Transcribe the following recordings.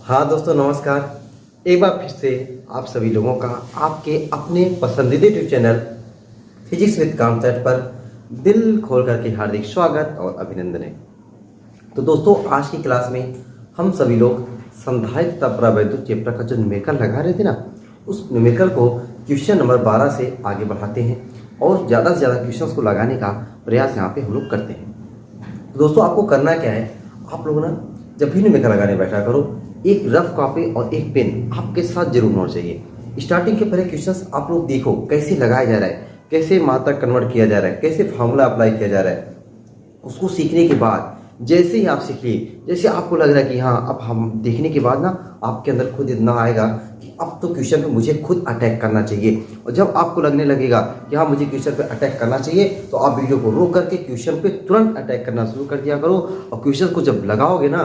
हाँ दोस्तों नमस्कार। एक बार फिर से आप सभी लोगों का आपके अपने पसंदीदा YouTube channel physics with concept पर दिल खोल करके हार्दिक स्वागत और अभिनंदन है। तो दोस्तों आज की क्लास में हम सभी लोग संधारित्र तथा परावैद्युत चैप्टर का जो न्यूमेरिकल लगा रहे थे ना, उस न्यूमेरिकल को क्वेश्चन नंबर 12 से आगे बढ़ाते हैं और ज़्यादा से ज़्यादा क्वेश्चंस को लगाने का प्रयास यहाँ पे हम लोग करते हैं। तो दोस्तों आपको करना क्या है, आप लोग ना जब भी न्यूमेरिकल लगाने बैठा करो, एक रफ कॉपी और एक पेन आपके साथ जरूर होना चाहिए। स्टार्टिंग के पहले क्वेश्चंस आप लोग देखो कैसे लगाया जा रहा है, कैसे मात्रा कन्वर्ट किया जा रहा है, कैसे फार्मूला अप्लाई किया जा रहा है। उसको सीखने के बाद जैसे ही आप सीखिए, जैसे आपको लग रहा है कि हाँ अब हम देखने के बाद ना आपके अंदर खुद इतना आएगा कि अब तो क्वेश्चन पे मुझे खुद अटैक करना चाहिए। और जब आपको लगने लगेगा कि हाँ मुझे क्वेश्चन पे अटैक करना चाहिए, तो आप वीडियो को रोक करके क्वेश्चन पे तुरंत अटैक करना शुरू कर दिया करो। और क्वेश्चन को जब लगाओगे ना,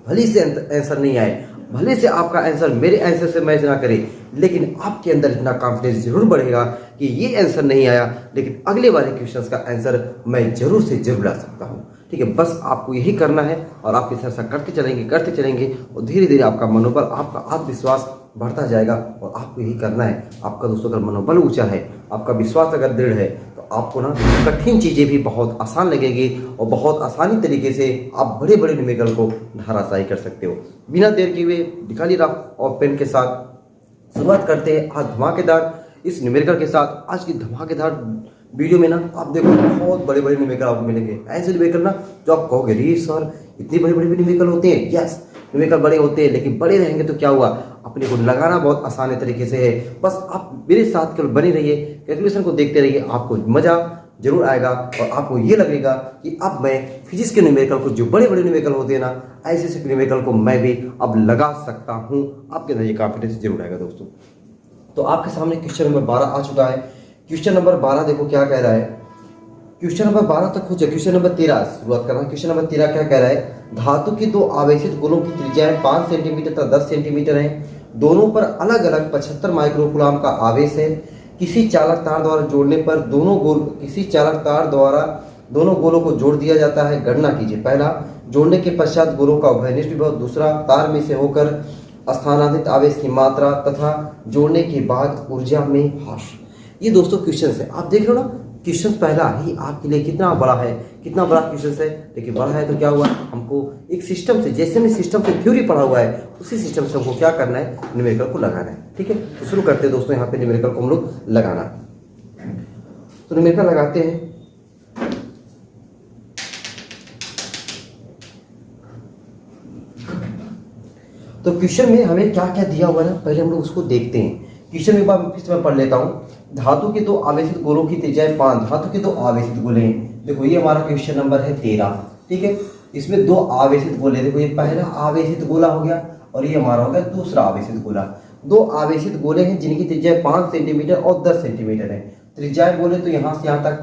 भले से आंसर नहीं आए, भले से आपका आंसर मेरे आंसर से मैच ना करे, लेकिन आपके अंदर इतना कॉन्फिडेंस जरूर बढ़ेगा कि ये आंसर नहीं आया लेकिन अगले वाले क्वेश्चंस का आंसर मैं जरूर से जरूर ला सकता हूँ। ठीक है, बस आपको यही करना है और आप इस ऐसा करते चलेंगे और धीरे धीरे आपका मनोबल, आपका आत्मविश्वास बढ़ता जाएगा। और आपको यही करना है। आपका दोस्तों अगर मनोबल ऊंचा है, आपका विश्वास अगर दृढ़ है, तो आपको ना कठिन चीज़ें भी बहुत आसान लगेगी और बहुत आसानी तरीके से आप बड़े बड़े न्यूमेरिकल को धराशायी कर सकते हो। बिना देर किए हुए निकालिए रफ और पेन के साथ शुरुआत करते हैं आज धमाकेदार इस न्यूमेरिकल के साथ। आज की धमाकेदार वीडियो में ना आप देखो बहुत बड़े बड़े न्यूमेरिकल आपको मिलेंगे। ऐसे न्यूमेरिकल ना जो आप कहोगे रे सर इतने बड़े बड़े न्यूमेरिकल होते हैं। यस, न्यूमेरिकल बड़े होते हैं, लेकिन बड़े रहेंगे तो क्या हुआ, अपने को लगाना बहुत आसान तरीके से है। बस आप मेरे साथ केवल बने रहिए, कैलकुलेशन को देखते रहिए, आपको मजा जरूर आएगा और आपको ये लगेगा कि अब मैं फिजिक्स के न्यूमेरिकल को, जो बड़े बड़े न्यूमेरिकल होते हैं ना, ऐसे ऐसे न्यूमेरिकल को मैं भी अब लगा सकता हूँ। आपके अंदर ये कॉन्फिडेंस जरूर आएगा दोस्तों। तो आपके सामने क्वेश्चन नंबर 12 आ चुका है। क्वेश्चन नंबर 12 देखो क्या कह रहा है। क्वेश्चन नंबर 12 तक हो जाए, क्वेश्चन नंबर 13 शुरुआत करना। क्वेश्चन नंबर 13 क्या कह रहा है, धातु की दो आवेशित गोलों की त्रिज्याएं 5 सेंटीमीटर तथा 10 सेंटीमीटर है। दोनों पर अलग अलग 75 माइक्रोकूलम का आवेश है। किसी चालक तार द्वारा जोड़ने पर दोनों गोलों को जोड़ दिया जाता है। गणना कीजिए। पहला, जोड़ने के पश्चात गोलों का उभयनिष्ठ विभव। दूसरा, तार में से होकर स्थानांतरित आवेश की मात्रा तथा जोड़ने के बाद ऊर्जा में ह्रास। ये दोस्तों क्वेश्चन है, आप देख रहे हो ना। क्वेश्चन पहला ही आपके लिए कितना बड़ा है, कितना बड़ा क्वेश्चन है। देखिए बड़ा है तो क्या हुआ, हमको एक सिस्टम से, जैसे में सिस्टम से थ्योरी पढ़ा हुआ है, उसी सिस्टम से हमको क्या करना है, न्यूमेरिकल को लगाना है। ठीक है, तो शुरू करते हैं दोस्तों। यहाँ पे न्यूमेरिकल को हम लोग लगाना, तो न्यूमेरिकल लगाते हैं। तो क्वेश्चन में हमें क्या क्या दिया हुआ है ना, पहले हम लोग उसको देखते हैं। क्वेश्चन एक बार फिर से मैं पढ़ लेता हूँ। धातु के दो आवेशित गोलों की त्रिज्याएं 5। धातु के दो आवेशित गोले हैं। देखो ये हमारा क्वेश्चन नंबर है 13। ठीक है, इसमें दो आवेशित गोले, देखो ये पहला आवेशित गोला हो गया और ये हमारा हो गया दूसरा आवेशित गोला। दो आवेशित गोले हैं जिनकी त्रिज्याएं 5 सेंटीमीटर और 10 सेंटीमीटर है। त्रिज्याएं बोले तो यहाँ से यहाँ तक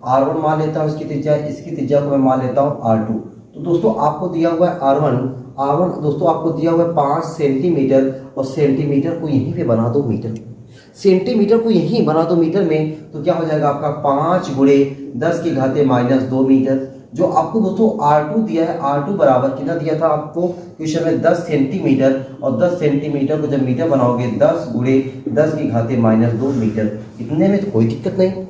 R1 मान लेता हूँ इसकी त्रिज्या, इसकी त्रिज्या को मैं मान लेता हूँ R2। तो दोस्तों आपको दिया हुआ है R1 दोस्तों आपको दिया हुआ है 5 सेंटीमीटर और सेंटीमीटर को यहीं पे बना दो मीटर, सेंटीमीटर को यहीं बना दो मीटर में। तो क्या हो जाएगा आपका 5 गुणे 10 की घाते -2 मीटर। जो आपको दोस्तों R2 दिया है, R2 बराबर कितना दिया था आपको क्वेश्चन में 10 सेंटीमीटर, और 10 सेंटीमीटर को जब मीटर बनाओगे 10 गुणे 10 की घाते -2 मीटर। इतने में तो कोई दिक्कत नहीं।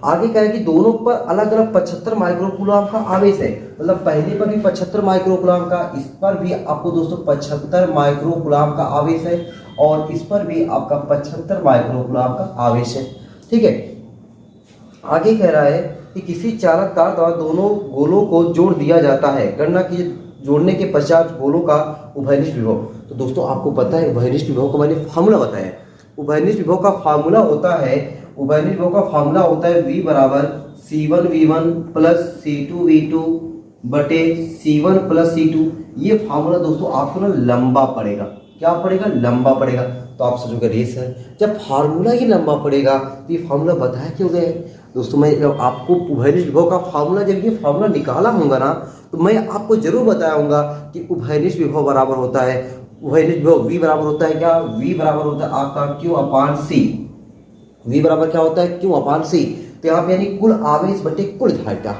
आगे क्या है कि दोनों पर अलग अलग 75 माइक्रोकूलम का आवेश है। मतलब पहले पर भी 75 माइक्रोकूलम का, इस पर भी आपको दोस्तों 75 माइक्रोकूलम का आवेश है और इस पर भी आपका 75 माइक्रोकूलम का आवेश है। ठीक है, आगे कह रहा है कि किसी चालक तार द्वारा दोनों गोलों को जोड़ दिया जाता है। गणना की जोड़ने के पश्चात गोलों का उभयनिष्ठ विभव। तो दोस्तों आपको पता है उभयनिष्ठ विभव का मैंने फार्मूला बताया। उभयनिष्ठ विभव का फार्मूला होता है, उभयनिष्ठ विभव का फार्मूला होता है V बराबर C1V1 प्लस C2V2 बटे C1 प्लस C2। ये फार्मूला दोस्तों आपको ना लंबा पड़ेगा। क्या पड़ेगा, लंबा पड़ेगा। तो आप सोचोगे रे सर जब फार्मूला ही लंबा पड़ेगा तो ये फार्मूला बताया क्यों गया है। दोस्तों मैं आपको उभयनिष्ठ विभव का फार्मूला, जब ये फार्मूला निकाला होगा ना, तो मैं आपको जरूर बताऊंगा कि उभयनिष्ठ विभव बराबर होता है, उभयनिष्ठ विभव V बराबर होता है क्या, V बराबर होता है आपका Q/C। V बराबर क्या होता है, Q/C। तो यहाँ पे यानी कुल आवेश बटे कुल धारिता,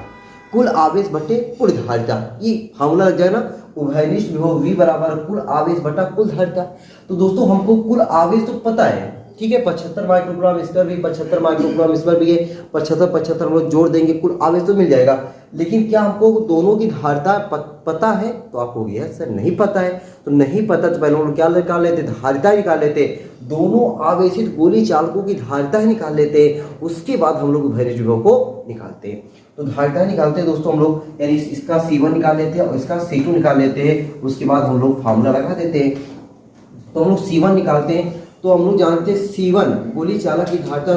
कुल आवेश बटे कुल धारिता, ये फार्मूला लग जाए ना। उभयनिष्ठ विभव V बराबर कुल आवेश बटा कुल धारिता। तो दोस्तों हमको कुल आवेश तो पता है, ठीक है, 75 माइक्रोग्राम स्क्वायर भी, 75 माइक्रोग्राम स्क्वायर भी है, 75 हम लोग जोड़ देंगे, कुल आवेश तो मिल जाएगा। लेकिन क्या हमको दोनों की धारिता पता है? तो आप हो गया सर नहीं पता है। तो नहीं पता तो पहले हम लोग क्या निकाल लेते, धारिता निकाल लेते, दोनों आवेशित गोली चालकों की धारिता ही निकाल लेते, उसके बाद हम लोग उभयनिष्ठ विभव को निकालते हैं। तो धारिता निकालते हैं दोस्तों हम लोग, यानी इसका C1 निकाल लेते हैं और इसका C2 निकाल लेते हैं, उसके बाद हम लोग फार्मूला लगा देते हैं। तो हम लोग C1 निकालते हैं, तो हम लोग जानते हैं C1 गोली चालक की धारिता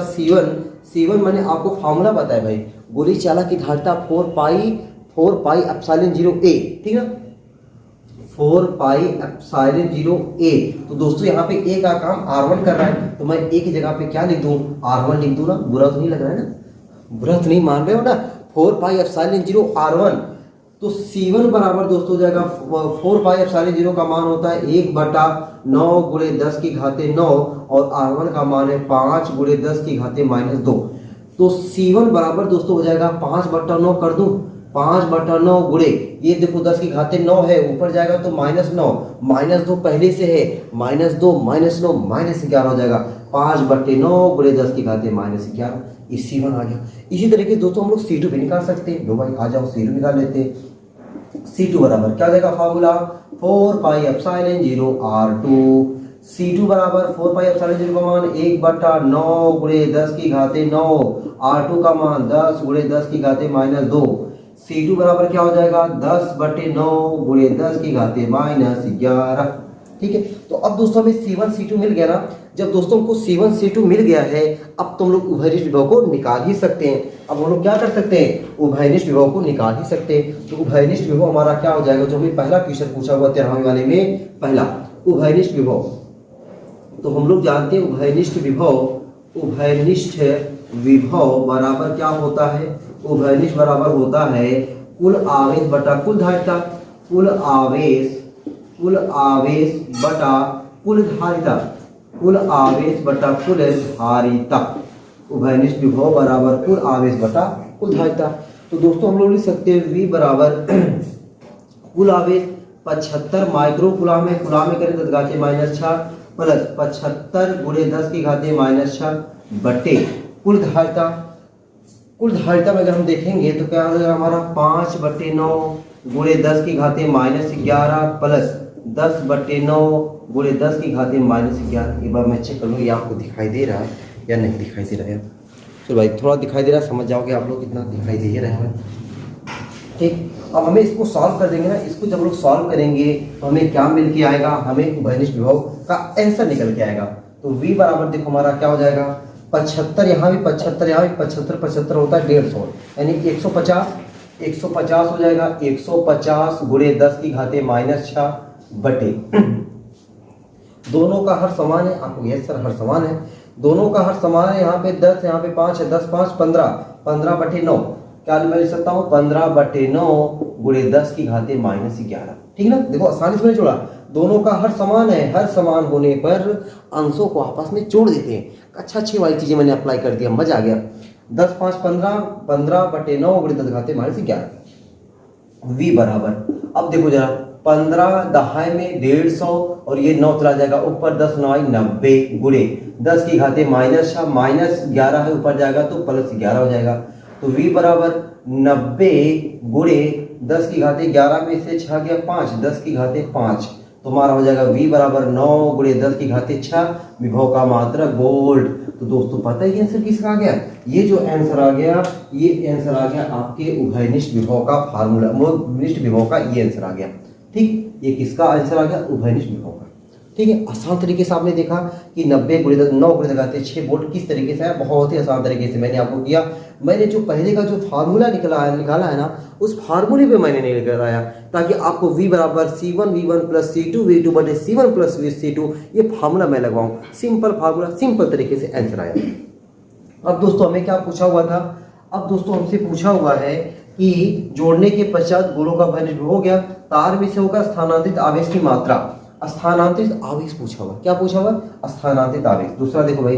C1 मैंने आपको फार्मूला बताया भाई, गोली चालक की धारिता 4 पाई एप्सिलॉन 0 A, ठीक है, 4 पाई एप्सिलॉन 0 A। तो दोस्तों यहाँ पे A का काम R1 कर रहा है, तो मैं A की जगह पे क्या लिख दूं, R1 लिख दूं ना, बुरा तो नहीं लग रहा है ना, बुरा तो नहीं मान रहे हो ना, 4 पाई एप्सिलॉन 0 R1। तो C1 बराबर दोस्तों हो जाएगा 4 पाई एप्सिलॉन 0 का मान होता है 1/9 गुणे 10 की घाते 9 और R1 का मान है 5 गुणे 10 की घाते -2। तो C1 बराबर दोस्तों हो जाएगा 5/9 कर दूं, 5/9 गुणे ये देखो 10 की घाते 9 है, ऊपर जाएगा तो -9 पहले से है, -2 -9 -11 हो जाएगा, 5/9 गुणे 10 की घाते -11, ये C1 आ गया। इसी तरीके दोस्तों हम लोग C2 भी निकाल सकते हैं। लो भाई आ जाओ C2 निकाल लेते हैं। C2 बराबर क्या हो जाएगा formula, 4 pi epsilon 0 R2। C2 बराबर 4 पाई एप्सिलॉन 0 का मान 1/9 गुणे 10 की घाते 9, R2 का मान 10 गुणे 10 की घाते -2। C2 बराबर क्या हो जाएगा 10/9 गुणे 10 की घाते -11, ठीक है। तो अब दोस्तों हमें C1 C2 मिल गया ना। जब दोस्तों को C1 C2 मिल गया है, अब तुम लोग उभयनिष्ठ विभव को निकाल ही सकते हैं। अब हम लोग क्या कर सकते हैं, उभयनिष्ठ विभव को निकाल ही सकते हैं। तो उभयनिष्ठ विभव हमारा क्या हो जाएगा, जो हमें पहला क्वेश्चन पूछा हुआ 13वीं वाले में, पहला उभयनिष्ठ विभव। तो हम लोग जानते हैं उभयनिष्ठ विभव बराबर क्या होता है, उभयनिष्ठ बराबर होता है कुल आवेश बटा कुल धारिता, कुल आवेश बटा कुल धारिता, कुल आवेश बटा कुल धारिता। उभयनिष्ठ विभव बराबर कुल आवेश बटा कुल धारिता। तो दोस्तों हम लोग लिख सकते हैं V बराबर कुल आवेश 75 माइक्रो कुलाम में, कुलाम में करें 10 घाते -6 प्लस 75 गुणे 10 की घाते -6 बटे कुल धारिता। कुल धारिता में अगर हम देखेंगे तो क्या हो जाएगा हमारा 5/9 गुणे 10 की घाते -11 प्लस 10/9 गुणे 10 की घाते -11। एक बार मैं चेक कर लूँ ये आपको दिखाई दे रहा है या नहीं दिखाई दे रहा है। चलो भाई थोड़ा दिखाई दे रहा है, समझ जाओगे आप लोग कितना दिखाई दे रहा है, ठीक। अब हमें इसको सॉल्व कर देंगे ना, इसको जब लोग सॉल्व करेंगे तो हमें क्या मिल के आएगा, हमें उभयनिष्ठ विभव का आंसर निकल के आएगा। तो V बराबर देखो हमारा क्या हो जाएगा 75, यहाँ भी 75, यहाँ भी 75 होता है 150, यानी 150 हो जाएगा 150 गुणे 10 की घाते -6 बटे दोनों का हर समान है। आपको यस सर हर समान है, दोनों का हर समान है। यहाँ पे 10 यहाँ पे 5 है, 10 5 15/9 क्या मैं लिख सकता हूँ 15/9 गुणे 10 की घाते -11, ठीक ना। देखो आसानी से मैंने जोड़ा, दोनों का हर समान है, हर समान होने पर अंशों को आपस में जोड़ देते हैं। अच्छा अच्छी वाली चीजें मैंने अप्लाई कर दिया, मजा आ गया। 10 5 15/9 गुणे 10 घाते -11। V बराबर अब देखो जरा 15 दहाई में 150 और ये 9 चला जाएगा ऊपर, 10 9 90 गुणे 10 की घाते -11 है, ऊपर जाएगा तो +11 हो जाएगा। तो V बराबर 90 गुणे 10 की घाते 11 में से 6 गया 5, 10 की घाते 5, तो हमारा हो जाएगा V बराबर 9 गुणे 10 की घाते 6, विभव का मात्रक वोल्ट। तो दोस्तों पता है आंसर किसका आ गया, ये जो आंसर आ गया, ये आंसर आ गया आपके उभयनिष्ठ विभव का फार्मूला, उभयनिष्ठ विभव का ये आंसर आ गया, ठीक। ये किसका आंसर आ गया, उभयनिष्ठ विभव का, ठीक है। आसान तरीके से आपने देखा कि 90 गुणे 9 गुणे लगाते 6 वोल्ट किस तरीके से है, बहुत ही आसान तरीके से मैंने आपको किया। मैंने जो पहले का जो फार्मूला निकाला है ना, उस फार्मूले पे मैंने नहीं लेकर आया, ताकि आपको V बराबर C1 V1 plus C2 V2 बटे C1 प्लस C2 ये फार्मूला मैं लगवाऊं। सिंपल फार्मूला, सिंपल तरीके से आंसर आया। अब दोस्तों हमें क्या पूछा हुआ था, अब दोस्तों हमसे पूछा हुआ है कि जोड़ने के पश्चात गोलों का उभयनिष्ठ हो गया, तार में से होगा स्थानांतरित आवेश की मात्रा। स्थानांतरित आवेश पूछा हुआ, क्या पूछा हुआ, स्थानांतरित आवेश। दूसरा देखो भाई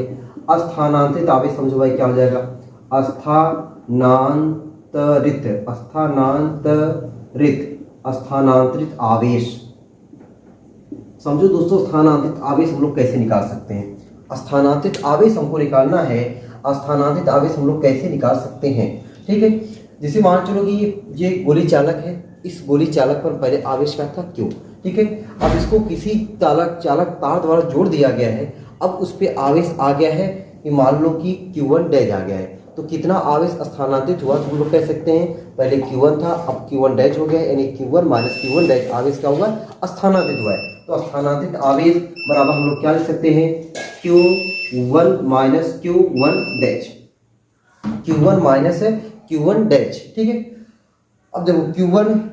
स्थानांतरित आवेश, समझो भाई क्या हो जाएगा, स्थानांतरित स्थानांतरित आवेश। समझो दोस्तों, स्थानांतरित आवेश हम लोग कैसे निकाल सकते हैं। स्थानांतरित आवेश हमको निकालना है। स्थानांतरित आवेश हम लोग कैसे निकाल सकते हैं, ठीक है। जैसे मान चलो कि ये गोली चालक है, इस गोली चालक पर पहले आवेश क्या था, क्यू, ठीक है। अब इसको किसी चालक तार द्वारा जोड़ दिया गया है। अब उस पर आवेश आ गया है कि मान लो कि Q1 डैश आ गया है, तो कितना आवेश स्थानांतरित हुआ तो हम लोग कह सकते हैं पहले Q1 था, अब Q1 डैश हो गया है, यानी Q1 माइनस Q1 डैश आवेश क्या हुआ, स्थानांतरित हुआ है। तो स्थानांतरित आवेश बराबर हम लोग क्या लिख सकते हैं, Q1 minus Q1 dash, Q1 minus Q1 dash, ठीक है। अब देखो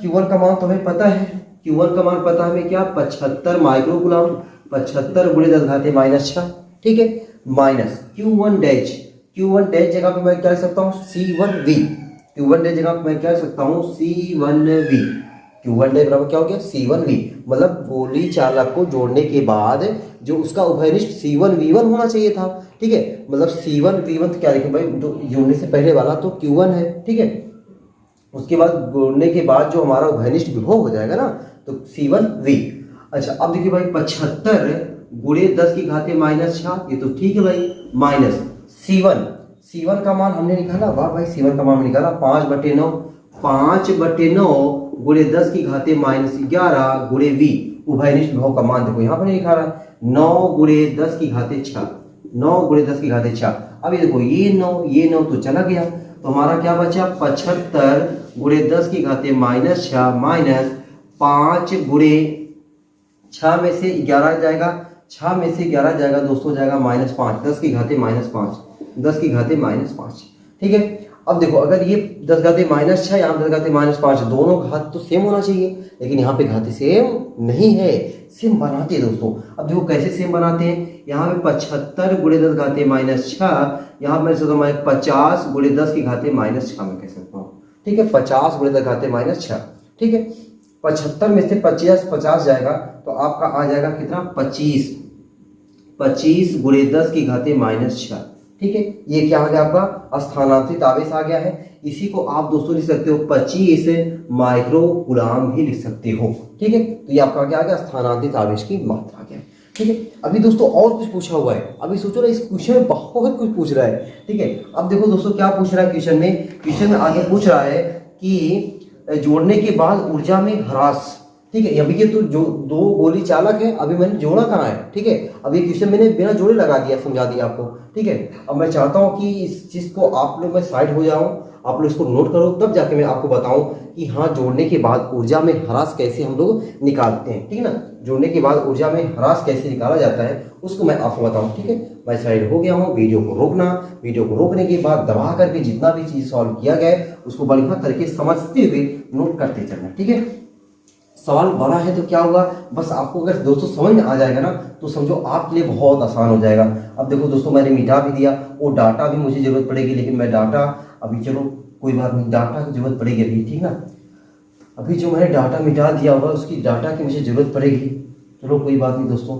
Q1 का मान तो हमें पता है, Q1 का मान पता है हमें क्या, 75 माइक्रोकूलम, 75 गुणे 10 घाते माइनस 6, ठीक है, माइनस Q1 डैश जगह पे मैं क्या लिख सकता हूँ, C1V। Q1 डैश जगह पे मैं क्या लिख सकता हूँ, C1V। Q1 डैश बराबर क्या हो गया, C1V। मतलब गोली चालक को जोड़ने के बाद जो उसका उभयनिष्ठ C1V1 होना चाहिए था, ठीक है। मतलब C1V1 तो क्या लिखे भाई, तो जोड़ने से पहले वाला तो Q1 है, ठीक है। उसके बाद जोड़ने के बाद जो हमारा उभयनिष्ठ विभव हो जाएगा ना, तो C1V। अच्छा अब देखिए भाई, 75 गुणे 10 की घाते माइनस 6, ये तो ठीक है भाई, माइनस C1 का मान हमने निकाला, वाह भाई, C1 का मान हमने निकाला 5/9, 5/9 गुणे 10 की घाते माइनस 11 गुणे V। उभयनिष्ठ विभव का मान देखो यहाँ पर नहीं लिखा रहा, 9 गुणे 10 की घाते 6, 9 गुणे 10 की घाते 6। अब ये देखो, ये 9 तो चला गया, तो हमारा क्या बचा, 75 गुणे 10 की घाते माइनस 6 माइनस 5 गुणे 6 में से 11 जाएगा, 6 में से 11 जाएगा दोस्तों, जाएगा -5, 10 की घाते -5, 10 की घाते -5, ठीक है। अब देखो, अगर ये 10 घाते -6, यहाँ 10 घाते -5, दोनों घात तो सेम होना चाहिए, लेकिन यहाँ पे घाते सेम नहीं है। सेम बनाते हैं दोस्तों। अब देखो कैसे सेम बनाते हैं, यहाँ पे 75 गुणे 10 घाते -6, यहाँ मैं 50 गुणे 10 की घाते -6 में कह सकता हूँ, ठीक है। 50 गुणे 10 घाते -6, ठीक है। 75 में से 50 जाएगा तो आपका आ जाएगा कितना, 25 गुणे 10 की घाते -6, ठीक है। ये क्या आ गया, आपका स्थानांतरित आवेश आ गया है। इसी को आप दोस्तों लिख सकते हो 25 माइक्रोकूलम भी लिख सकते हो, ठीक है। तो ये आपका क्या आ गया, स्थानांतरित आवेश की मात्रा आ गया, ठीक है। अभी दोस्तों और कुछ पूछा हुआ है, अभी सोचो ना, इस क्वेश्चन में बहुत कुछ पूछ रहा है, ठीक है। अब देखो दोस्तों क्या पूछ रहा है क्वेश्चन में आगे पूछ रहा है कि जोड़ने के बाद ऊर्जा में ह्रास, ठीक है। अभी ये तो जो 2 गोली चालक है, अभी मैंने जोड़ा कहाँ है, ठीक है। अब ये क्वेश्चन मैंने बिना जोड़े लगा दिया, समझा दिया आपको, ठीक है। अब मैं चाहता हूँ कि इस चीज को आप लोग, मैं साइड हो जाऊं, आप लोग इसको नोट करो, तब जाके मैं आपको बताऊं कि हाँ, जोड़ने के बाद ऊर्जा में ह्रास कैसे हम लोग निकालते हैं, ठीक है ना। जोड़ने के बाद ऊर्जा में ह्रास कैसे निकाला जाता है उसको मैं आपको बताऊं, ठीक है। मैं साइड हो गया हूँ, वीडियो को रोकना, वीडियो को रोकने के बाद दबा करके जितना भी चीज सॉल्व किया गया है उसको बढ़िया तरीके से समझते हुए नोट करते चलना, ठीक है। सवाल बड़ा है तो क्या होगा, बस आपको अगर दोस्तों समझ में आ जाएगा ना, तो समझो आपके लिए बहुत आसान हो जाएगा। अब देखो दोस्तों, मैंने मिटा भी दिया, वो डाटा भी मुझे जरूरत पड़ेगी, लेकिन मैं डाटा अभी, चलो कोई बात नहीं, डाटा की जरूरत पड़ेगी अभी, ठीक ना। अभी जो मैंने डाटा मिटा दिया हुआ उसकी डाटा की मुझे जरूरत पड़ेगी, चलो कोई बात नहीं दोस्तों,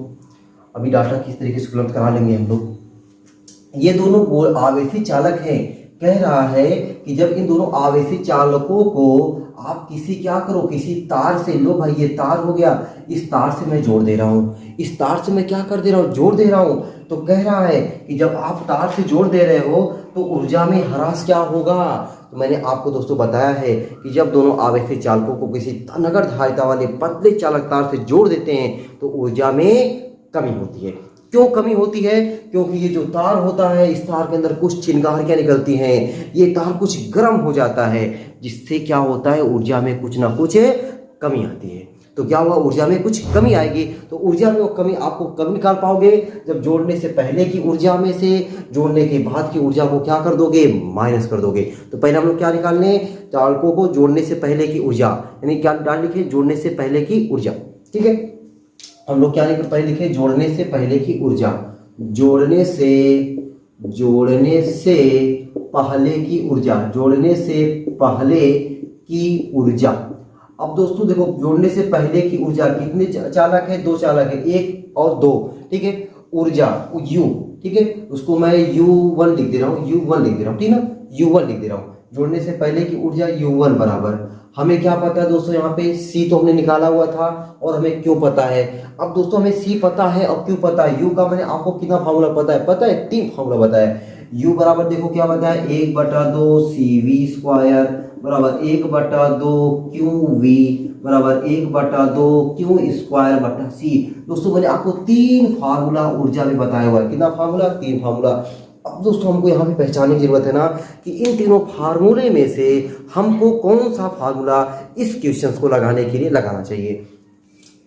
अभी डाटा किस तरीके से उपलब्ध करा लेंगे हम लोग। ये दोनों आवेशी चालक हैं, कह रहा है कि जब इन दोनों आवेशी चालकों को आप क्या करो, किसी तार से, लो भाई ये तार हो गया, इस तार से मैं जोड़ दे रहा हूँ, इस तार से मैं क्या कर दे रहा हूँ, जोड़ दे रहा हूँ। तो कह रहा है कि जब आप तार से जोड़ दे रहे हो तो ऊर्जा में ह्रास क्या होगा। तो मैंने आपको दोस्तों बताया है कि जब दोनों आवेशी चालकों को किसी नगण्य धारिता वाले पतले चालक तार से जोड़ देते हैं तो ऊर्जा में कमी होती है। क्यों कमी होती है, क्योंकि ये जो तार होता है, इस तार के अंदर कुछ चिंगारियां निकलती हैं, ये तार कुछ गर्म हो जाता है, जिससे क्या होता है, ऊर्जा में कुछ ना कुछ कमी आती है। तो क्या हुआ, ऊर्जा में कुछ कमी आएगी। तो ऊर्जा में वो कमी आपको कब निकाल पाओगे, जब जोड़ने से पहले की ऊर्जा में से जोड़ने के बाद की ऊर्जा को क्या कर दोगे, माइनस कर दोगे। तो पहले हम लोग क्या निकालने, चालकों को जोड़ने से पहले की ऊर्जा, यानी क्या डाल लिखे, जोड़ने से पहले की ऊर्जा, ठीक है। हम लोग क्या पहले लिखे, जोड़ने से पहले की ऊर्जा, जोड़ने से पहले की ऊर्जा, जोड़ने से पहले की ऊर्जा। अब दोस्तों देखो, जोड़ने से पहले की ऊर्जा कितने चालक है, 2 चालक है, 1 और 2, ठीक है। ऊर्जा U, ठीक है, उसको मैं U1 लिख दे रहा हूँ, U1 लिख दे रहा हूँ, ठीक है ना, U1 लिख दे रहा हूँ। जोड़ने से पहले की ऊर्जा U1 बराबर, हमें क्या पता है दोस्तों, यहाँ पे c तो हमने निकाला हुआ था और हमें क्यों पता है। अब दोस्तों हमें c पता है और क्यों पता है। u का मैंने आपको कितना फार्मूला पता है 3 फार्मूला पता है। u बराबर देखो क्या पता है, 1/2 cv² बराबर 1/2 qv बराबर 1/2 q²/c। दोस्तों मैंने आपको 3 फार्मूला ऊर्जा में बताया हुआ है। कितना फार्मूला, 3 फार्मूला। अब दोस्तों हमको यहाँ पे पहचानने की जरूरत है ना कि इन तीनों फार्मूले में से हमको कौन सा फार्मूला इस क्वेश्चन को लगाने के लिए लगाना चाहिए।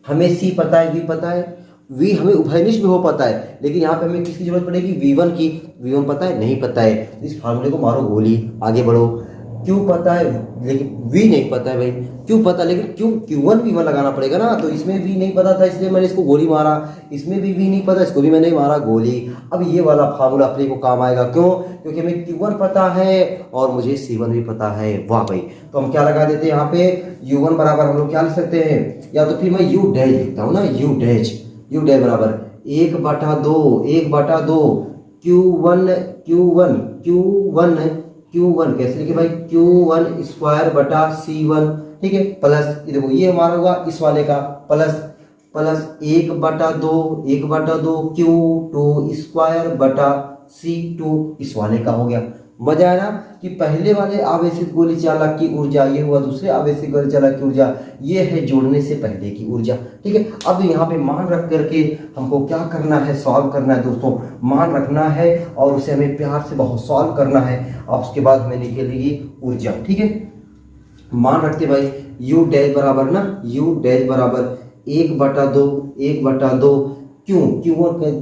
हमें सी पता है, वी पता है, वी हमें उभयनिष्ठ भी हो पता है, लेकिन यहाँ पे हमें किसकी जरूरत पड़ेगी, V1 की। V1 पता है, नहीं पता है, इस फार्मूले को मारो गोली, आगे बढ़ो। क्यों पता है लेकिन V नहीं पता है भाई, क्यों पता लेकिन क्यों Q1 V1 लगाना पड़ेगा ना। तो इसमें V नहीं पता था इसलिए मैंने इसको गोली मारा, इसमें भी V नहीं पता इसको भी मैंने मारा गोली। अब ये वाला फार्मूला अपने को काम आएगा, क्यों, क्योंकि हमें Q1 पता है और मुझे C1 भी पता है। वाह भाई, तो हम क्या लगा देते हैं यहाँ पे, U1 बराबर हम लोग क्या लिख सकते हैं, या तो फिर मैं U डैश लिखता हूँ ना, U डैश बराबर 1/2 Q1 कैसे लिखे भाई, Q1² ठीक है, प्लस ये देखो ये हमारा हुआ इस वाले का प्लस 1/2 Q2² इस वाले का हो गया। मजा आया ना कि पहले वाले आवेशित गोली चालक की ऊर्जा ये हुआ, दूसरे आवेशित गोली चालक की ऊर्जा ये है जोड़ने से पहले की ऊर्जा। ठीक है, अब यहाँ पे मान रख करके हमको क्या करना है, सॉल्व करना है दोस्तों, मान रखना है और उसे हमें प्यार से बहुत सॉल्व करना है। अब उसके बाद हमें निकलेगी ऊर्जा। ठीक है, मान रखते भाई U डैश बराबर ना, U डैश बराबर 1/2 क्यों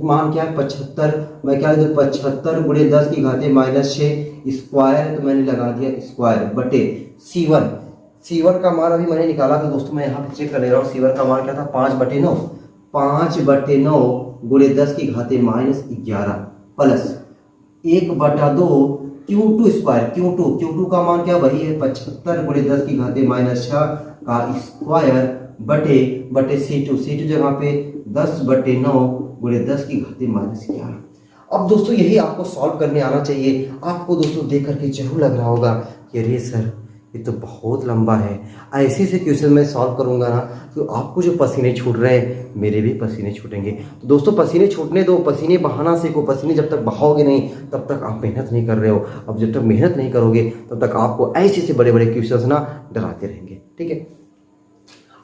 मान क्या है 75, मैं क्या 75 × 10 की घाते -6 स्क्वायर, तो मैंने लगा दिया स्क्वायर बटे C1 का मान अभी मैंने निकाला था दोस्तों, मैं यहाँ पे चेक कर ले रहा हूँ। C1 का मान क्या था 5/9 × 10 की घाते -11 प्लस 1/2 Q2 का मान क्या वही है 75 × 10 की घाते -6 का स्क्वायर बटे C2 जगह पे 10/9 × 10 की घाते -11। अब दोस्तों यही आपको सॉल्व करने आना चाहिए। आपको दोस्तों देख करके जरूर लग रहा होगा कि अरे सर ये तो बहुत लंबा है, ऐसे से क्वेश्चन मैं सॉल्व करूंगा ना तो आपको जो पसीने छूट रहे हैं मेरे भी पसीने छूटेंगे। तो दोस्तों पसीने छूटने दो, पसीने बहाना सीखो। पसीने जब तक बहाओगे नहीं तब तक आप मेहनत नहीं कर रहे हो। अब जब तक मेहनत नहीं करोगे तब तक आपको ऐसे से बड़े बड़े क्वेश्चन ना डराते रहेंगे। ठीक है,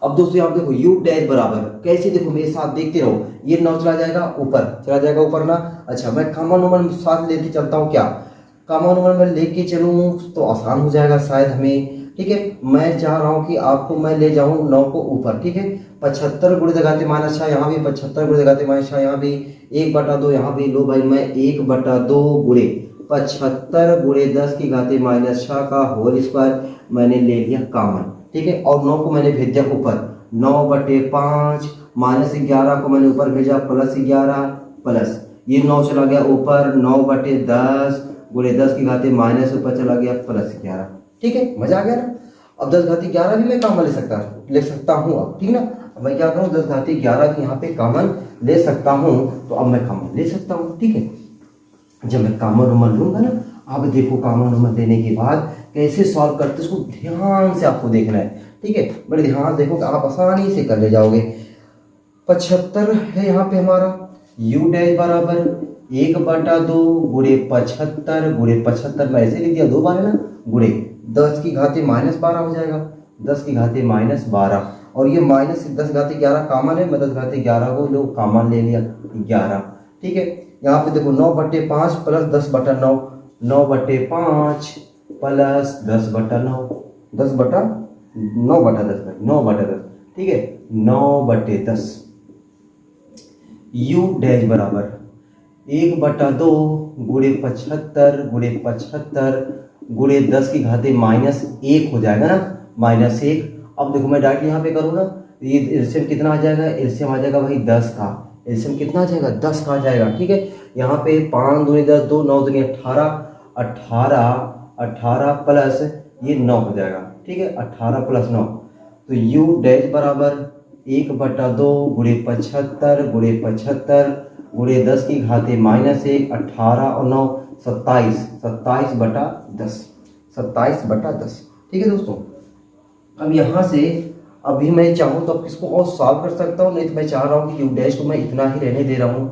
अब दोस्तों आप देखो U डैश बराबर कैसे, देखो मेरे साथ देखते रहो, ये 9 चला जाएगा ऊपर ना। अच्छा मैं कॉमन नंबर साथ लेते चलता हूँ, क्या कॉमन नंबर में लेके चलूँ तो आसान हो जाएगा शायद हमें। ठीक है, मैं चाह रहा हूँ कि आपको मैं ले जाऊँ 9 को ऊपर। ठीक है, 75 × 10 -6 यहाँ भी, 75 × 10 -6 यहाँ भी, 1/2 यहाँ भी। लो भाई मैं 1/2 × 75 × 10 की घाते -6 का होल स्क्वायर मैंने ले लिया कॉमन। ठीक है, और 9 को मैंने भेज दिया ऊपर, 9/5 -11 को मैंने ऊपर भेजा +11 प्लस ये 9 चला गया ऊपर, 9/10 × 10 की घाते माइनस ऊपर चला गया +11। ठीक है, मजा आ गया ना। अब 10⁻11 भी मैं कॉमन ले सकता हूँ अब। ठीक ना, अब मैं क्या करूँ 10⁻11 की यहाँ पे कॉमन ले सकता हूँ, तो अब मैं कॉमन ले सकता हूँ। ठीक है, जब मैं कॉमन नंबर लूंगा ना, अब देखो कॉमन नंबर लेने के बाद कैसे सॉल्व करते उसको ध्यान से आपको देखना है। ठीक है, बड़े ध्यान देखो कि आप आसानी से कर ले जाओगे। 75 है यहाँ पे हमारा, U डैश बराबर 1/2 × 75 मैं ऐसे लिख दिया 2 बार है ना, गुणे 10 की घाते -12 हो जाएगा, 10 की घाते -12 और ये -10⁻11 कॉमन है, मैं 10⁻11 को लो कॉमन ले लिया 11। ठीक है, यहाँ पे देखो 9/5 प्लस 10/9, 9/5 प्लस 10/9, 9/10। ठीक है, 9/10 U डैश बराबर 1/2 × 75 × 10 की घाते -1 हो जाएगा ना, -1। अब देखो मैं डायरेक्ट यहाँ पे करूँ ना, ये एलसीएम कितना आ जाएगा, एलसीएम आ जाएगा भाई 10 का, एलसीएम कितना आ जाएगा 10 का आ जाएगा। ठीक है, यहाँ पे 5 दूनी 10, 2 9 दूनी 18 प्लस ये 9 हो जाएगा। ठीक है, 18 + 9, तो U डैश बराबर 1/2 × 75 × 10 की घाते -1, 18 और 9 27/10। ठीक है दोस्तों, अब यहाँ से अभी मैं चाहूँ तो अब इसको और सॉल्व कर सकता हूँ, नहीं तो मैं चाह रहा हूँ कि यू डैश को मैं इतना ही रहने दे रहा हूँ,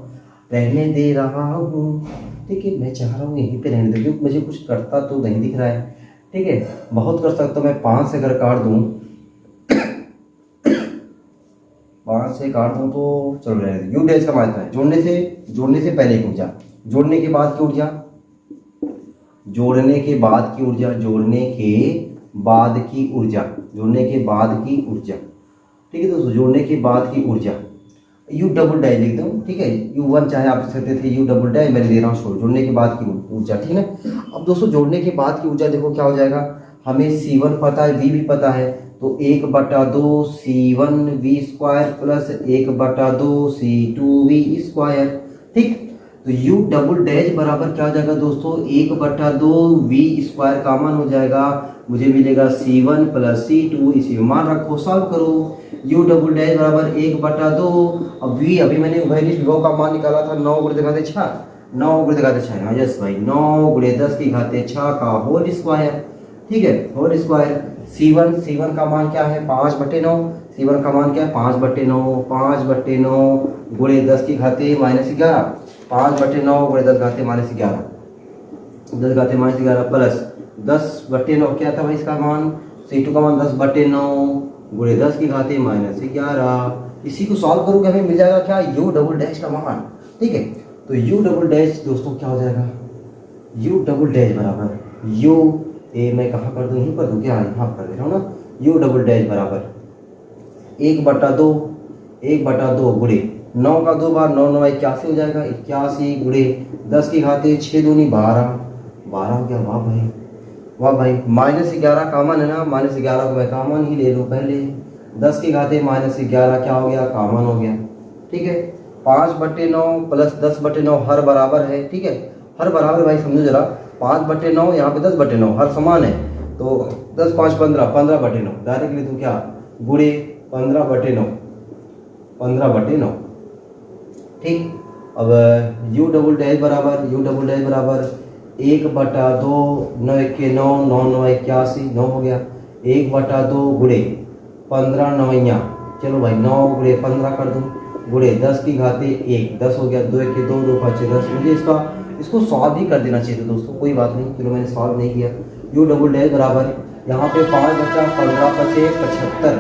ठीक है। मैं चाह रहा हूँ यहीं पे रहने दे, क्योंकि मुझे कुछ करता तो नहीं दिख रहा है, ठीक है। बहुत कर सकता हूँ मैं 5 से अगर काट दूँ 5 से काट दूँ तो चल रहे हैं। यू डैश का मतलब है जोड़ने से पहले की ऊर्जा, जोड़ने के बाद की ऊर्जा, जोड़ने के बाद की ऊर्जा, जोड़ने के बाद की ऊर्जा, जोड़ने के बाद की ऊर्जा, ठीक है दोस्तों। जोड़ने के बाद की ऊर्जा यू डबल डैश लिख दो, ठीक है। U1 चाहे आप लिख सकते थे, यू डबल डैश मैं दे रहा हूँ जोड़ने के बाद की ऊर्जा, ठीक है ना। अब दोस्तों जोड़ने के बाद की ऊर्जा देखो क्या हो जाएगा, हमें C1 पता है, V भी पता है, तो 1/2 C1V square plus 1/2 C2V square, ठीक। तो यू डबल डैश बराबर क्या हो जाएगा दोस्तों, 1/2 V स्क्वायर कॉमन हो जाएगा, मुझे मिलेगा C1 प्लस C2, इसी में मान रखो, सॉल्व करो। यू डबल डैश बराबर 1/2, अब V अभी मैंने वैनिश विभव का मान निकाला था 9 गुणे 10 की घात 6, 9 गुणे 10 की घात 6, हाँ यस भाई, 9 गुणे 10 की घात 6 का होल स्क्वायर, ठीक है, होल स्क्वायर। C1 का मान क्या है 5/9, C1 का मान क्या है 5/9, 5/9 गुणे 10 की घात -11, 5/9 गुणे 10 घाते -11, 10 घाते -11 प्लस 10/9 क्या था भाई इसका मान, C2 का मान 10/9 गुणे 10 की घाते -11। इसी को सॉल्व करोगे हमें मिल जाएगा क्या, यू डबल डैश का मान, ठीक है। तो यू डबल डैश दोस्तों क्या हो जाएगा, यू डबल डैश बराबर यू, ए मैं कहाँ कर दूँ, यहीं पर दूँ क्या, यहाँ कर दे रहा हूँ ना। यू डबल डैश बराबर 1/2 गुणे 9 का 2 बार 9 9 81 हो जाएगा, 81 गुणे 10 की घाते 6 दूनी 12, 12 हो गया। वाह भाई वाह भाई, -11 कॉमन है ना, -11 को मैं कॉमन ही ले लूँ पहले, 10 की घाते -11 क्या हो गया, कॉमन हो गया, ठीक है। 5/9 प्लस 10/9 हर बराबर है, ठीक है, हर बराबर भाई समझो जरा, 5/9 यहाँ पे 10/9 हर समान है, तो 10 5 15, 15/9 डायरेक्ट ले दूँ क्या, गुणे 15/9, 15/9, ठीक। अब यू डबल डैश बराबर 1/2 9 के 9 9 9 81 9 हो गया, 1/2 गुणे 15 9, चलो भाई 9 गुणे 15 कर दूँ, गुणे 10 की घाते 1, 10 हो गया, 2 के 2 2 5 10। मुझे इसको सॉल्व ही कर देना चाहिए था दोस्तों, कोई बात नहीं, चलो मैंने सॉल्व नहीं किया। यू डबल डैश बराबर यहाँ पे 5 बचा 15 5 75,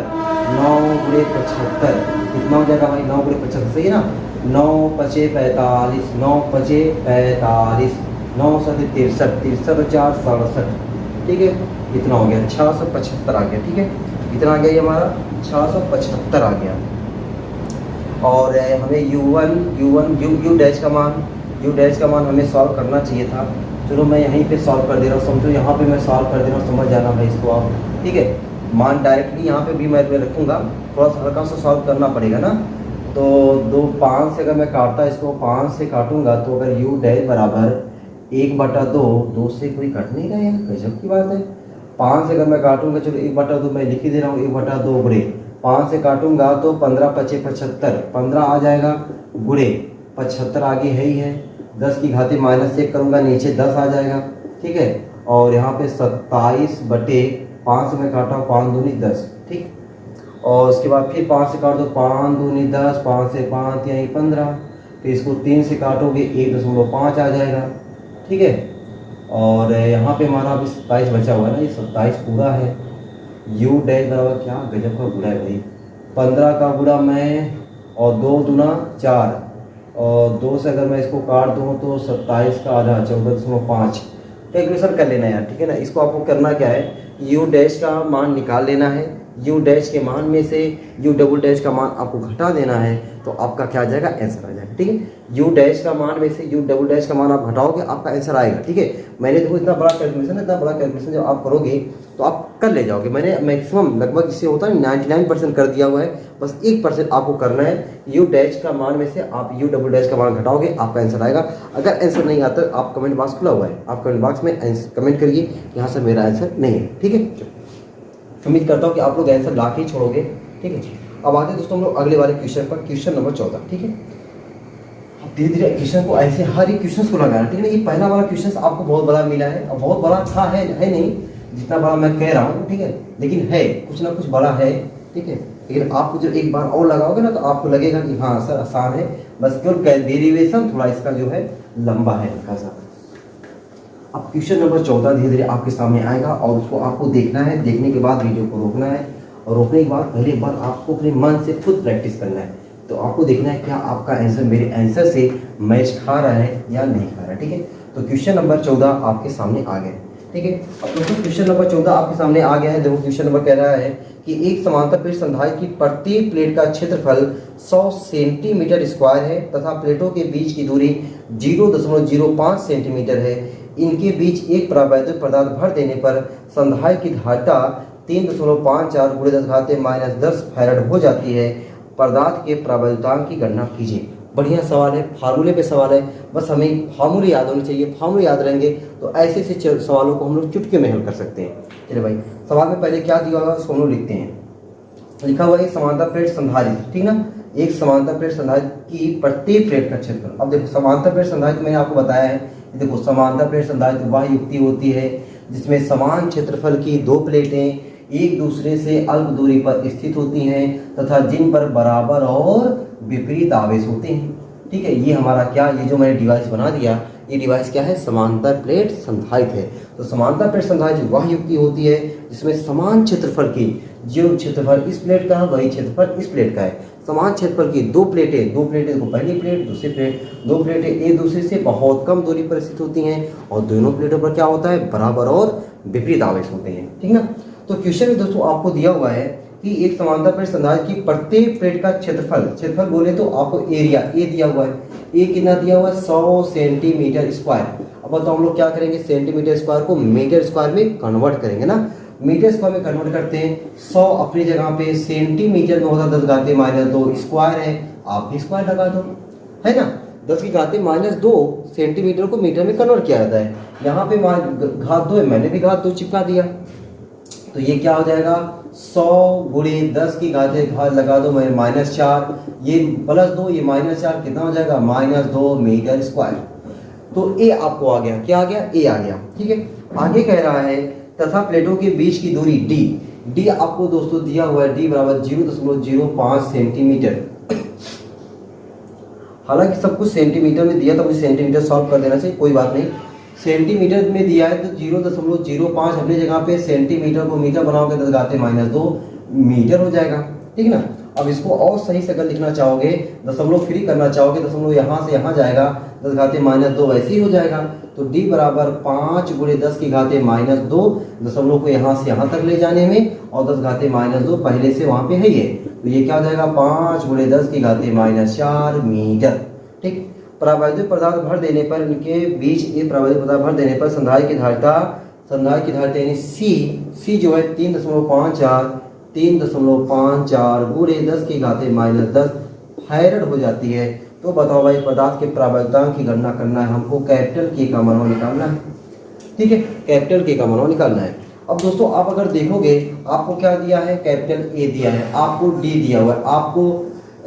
9 गुणे 75 कितना हो जाएगा भाई, 9 गुणे 75 सही है ना, 9 5 45, 9 5 45, 9 7 63, 63 4 67, ठीक है, कितना हो गया 675 आ गया, ठीक है, कितना आ गया ये हमारा 675 आ गया। और हमें यू डैश का मान हमें सॉल्व करना चाहिए था, चलो मैं यहीं पे सॉल्व कर दे रहा हूँ, समझो यहाँ पे मैं सॉल्व कर दे रहा हूँ, समझ जाना भाई इसको आप, ठीक है। मान डायरेक्टली यहाँ पे भी मैं रखूँगा, थोड़ा सा हल्का सा सॉल्व करना पड़ेगा ना, तो 5 से अगर मैं काटता इसको 5 से काटूंगा तो अगर यू डैश बराबर 1/2, 2 से कोई कट नहीं रहा यार, गजब की बात है। 5 से अगर मैं काटूंगा, चलो 1/2 मैं लिख ही दे रहा हूँ, 1/2 गुणे 5 से काटूंगा तो 15 5 75, 15 आ जाएगा, गुणे 75 आगे है ही है, 10 की घाते -1 करूँगा नीचे 10 आ जाएगा, ठीक है। और यहाँ पे 27/5 से मैं काटा हूँ 5 दूनी 10, ठीक। और उसके बाद फिर 5 से काट दो, 5 दूनी 10, 5 से 5 यहीं 15, फिर इसको 3 से काटोगे 1.5 आ जाएगा, ठीक है। और यहाँ पे हमारा अभी 27 बचा हुआ है ना, ये 27 पूरा है। यू डैश बराबर क्या गजब का गुणा है भाई, 15 का गुणा मैं और 2 दूना 4, और 2 से अगर मैं इसको काट दूँ तो 27 का आधा 14.5, कैलकुलेशन कर लेना यार, ठीक है ना। इसको आपको करना क्या है, यू डैश का मान निकाल लेना है, यू डैश के मान में से यू डबल डैश का मान आपको घटा देना है, तो आपका क्या आ जाएगा, आंसर आ जाएगा, ठीक है। यू डैश का मान में से यू डबल डैश का मान आप घटाओगे, आपका आंसर आएगा, ठीक है। मैंने देखो इतना बड़ा कैलकुलेशन जब आप करोगे तो आप कर ले जाओगे, मैंने मैक्सिमम लगभग इससे होता है 99% कर दिया हुआ है, बस 1% आपको करना है। यू डैश का मान में से आप यू डबल डैश का मान घटाओगे, आपका आंसर आएगा। अगर आंसर नहीं आता तो आप कमेंट बॉक्स खुला हुआ है, आप कमेंट बॉक्स में कमेंट करिए यहाँ से मेरा आंसर नहीं है, ठीक है। उम्मीद करता हूँ कि आप लोग आंसर ला के ही छोड़ोगे, ठीक है। अब आते हैं दोस्तों हम लोग अगले वाले क्वेश्चन पर, क्वेश्चन नंबर 14, ठीक है। अब धीरे धीरे क्वेश्चन को ऐसे हर एक क्वेश्चन को लगाना, ठीक है ना। ये पहला वाला क्वेश्चन आपको बहुत बड़ा मिला है, और बहुत बड़ा था है नहीं, जितना बड़ा मैं कह रहा हूँ, ठीक है, लेकिन है कुछ ना कुछ बड़ा है, ठीक है। लेकिन आप जो एक बार और लगाओगे ना तो आपको लगेगा कि हाँ सर आसान है, बस केवल डेरिवेशन थोड़ा इसका जो है लंबा है हल्का सा। अब क्वेश्चन नंबर 14 धीरे धीरे आपके सामने आएगा और उसको आपको देखना है, देखने के बाद वीडियो को रोकना है और रोकने के बाद पहले एक बार आपको अपने मन से खुद प्रैक्टिस करना है। तो आपको देखना है क्या आपका आंसर मेरे आंसर से मैच खा रहा है या नहीं खा रहा है, ठीक है। तो क्वेश्चन नंबर 14 आपके सामने आ गया, ठीक है। अब दोस्तों क्वेश्चन नंबर 14 आपके सामने आ गया है। देखो क्वेश्चन नंबर कह रहा है कि एक समांतर प्लेट संधारित्र की प्रत्येक प्लेट का क्षेत्रफल 100 सेंटीमीटर स्क्वायर है तथा प्लेटों के बीच की दूरी 0.05 सेंटीमीटर है। इनके बीच एक परावैद्युत पदार्थ भर देने पर संधारित्र की धारिता 3.54 × 10 फैराड हो जाती है। पदार्थ के परावैद्युतांक की गणना कीजिए। बढ़िया सवाल है, फार्मूले पे सवाल है, बस हमें फार्मूले याद होने चाहिए। फार्मूले याद रहेंगे तो ऐसे ऐसे सवालों को हम लोग चुटकी में हल कर सकते हैं। चलिए भाई, सवाल में पहले क्या दिया हुआ है उसको हम लोग लिखते हैं। लिखा हुआ है एक समांतर प्लेट संधारित्र, ठीक ना, एक समांतर प्लेट संधारित्र की प्रत्येक प्लेट का क्षेत्रफल। अब देखो समांतर प्लेट संधारित्र मैंने आपको बताया है, देखो समांतर प्लेट संधारित्र वह युक्ति होती है जिसमें समान क्षेत्रफल की दो प्लेटें एक दूसरे से अल्प दूरी पर स्थित होती हैं तथा जिन पर बराबर और विपरीत आवेश होते हैं, ठीक है। ये हमारा क्या, ये जो मैंने डिवाइस बना दिया, ये डिवाइस क्या है, समांतर प्लेट संधारित्र है। तो समांतर प्लेट संधारित्र वह युक्ति होती है जिसमें समान क्षेत्रफल की, जो क्षेत्रफल इस प्लेट का है वही क्षेत्रफल इस प्लेट का है, समान क्षेत्रफल की दो प्लेटें देखो पहली प्लेट दूसरी प्लेट, दो प्लेटें एक दूसरे से बहुत कम दूरी पर स्थित होती हैं और दोनों प्लेटों पर क्या होता है, बराबर और विपरीत आवेश होते हैं, ठीक ना। तो क्वेश्चन में दोस्तों आपको दिया हुआ है कि एक समांतर प्लेट संधारित्र की प्रत्येक प्लेट का क्षेत्रफल बोले तो आपको एरिया ए दिया हुआ है। ए कितना दिया हुआ है, 100 सेंटीमीटर स्क्वायर। अब बताओ हम लोग क्या करेंगे, सेंटीमीटर स्क्वायर को मीटर स्क्वायर में कन्वर्ट करेंगे ना, मीटर स्क्वायर में कन्वर्ट करते हैं। 100 अपनी जगह पे, सेंटीमीटर में होता 10⁻², स्क्वायर है, आप भी स्क्वायर लगा दो, है ना। 10⁻² सेंटीमीटर को मीटर में कन्वर्ट किया जाता है। यहाँ पे घात 2 है, मैंने भी घात 2 चिपका दिया, तो ये क्या हो जाएगा, 100 × 10⁻⁴ लगा दो मैं -4, ये +2 ये -4 कितना हो जाएगा, -2 मीटर स्क्वायर। तो ए आपको आ गया, क्या आ गया, ए आ गया, ठीक है। आगे कह रहा है तथा प्लेटों के बीच की दूरी डी आपको दोस्तों दिया हुआ है, डी बराबर 0.05 सेंटीमीटर। हालांकि सब कुछ सेंटीमीटर में दिया था, मुझे सेंटीमीटर सॉल्व कर देना चाहिए, कोई बात नहीं। सेंटीमीटर में दिया है तो 0.05 अपनी जगह पे, सेंटीमीटर को मीटर बनाओगे 10⁻² मीटर हो जाएगा, ठीक ना। अब इसको और सही से अगर लिखना चाहोगे, दशमलव फ्री करना चाहोगे, दशमलव यहाँ से यहाँ जाएगा, 10⁻² वैसे ही हो जाएगा। तो d बराबर 5 × 10⁻², दशमलव को यहाँ से यहाँ तक ले जाने में, और 10⁻² पहले से वहाँ पे है ये, तो ये क्या हो जाएगा, 5 × 10⁻⁴ मीटर, ठीक। परावैद्युत पदार्थ भर देने पर, इनके बीच एक परावैद्युत पदार्थ भर देने पर संधारित्र की धारिता यानी सी जो है 3.54 × 10⁻10 फैराड हो जाती है। तो बताओ भाई, पदार्थ के परावैद्युतांक की गणना करना है हमको, कैपिटल के का मान निकालना है, ठीक है, कैपिटल के का मान निकालना है। अब दोस्तों आप अगर देखोगे, आपको क्या दिया है, कैपिटल ए दिया है, आपको डी दिया हुआ है, आपको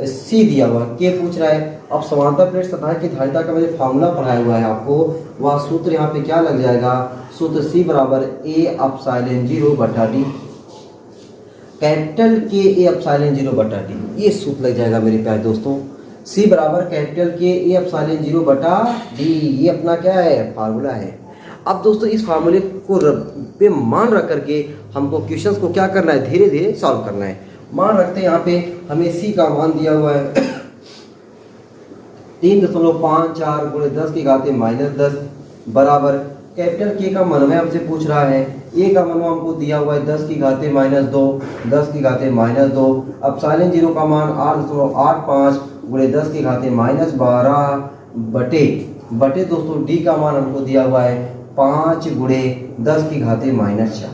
सी दिया हुआ है, के पूछ रहा है। अब समांतर प्लेट संधारित्र की धारिता का मैंने फार्मूला पढ़ाया हुआ है आपको, वह सूत्र यहाँ पे क्या लग जाएगा, सूत्र सी बराबर A∈0/d, कैपिटल के A∈0/d, ये सूत्र लग जाएगा मेरे प्यारे दोस्तों। सी बराबर कैपिटल के A∈0/d, ये अपना क्या है, फार्मूला है। अब दोस्तों इस फार्मूले को पे मान रख करके हमको क्वेश्चंस को क्या करना है, धीरे धीरे सॉल्व करना है। मान रखते हैं यहाँ पे हमें सी का मान दिया हुआ है 3.54 × 10⁻10 बराबर कैपिटल के का मनवय हमसे पूछ रहा है, ए का मनवा हमको दिया हुआ है 10⁻², 10⁻²। अब साइलेंट 0 का मान 8.85 × 10⁻12 बटे दोस्तों डी का मान हमको दिया हुआ है 5 × 10⁻⁴,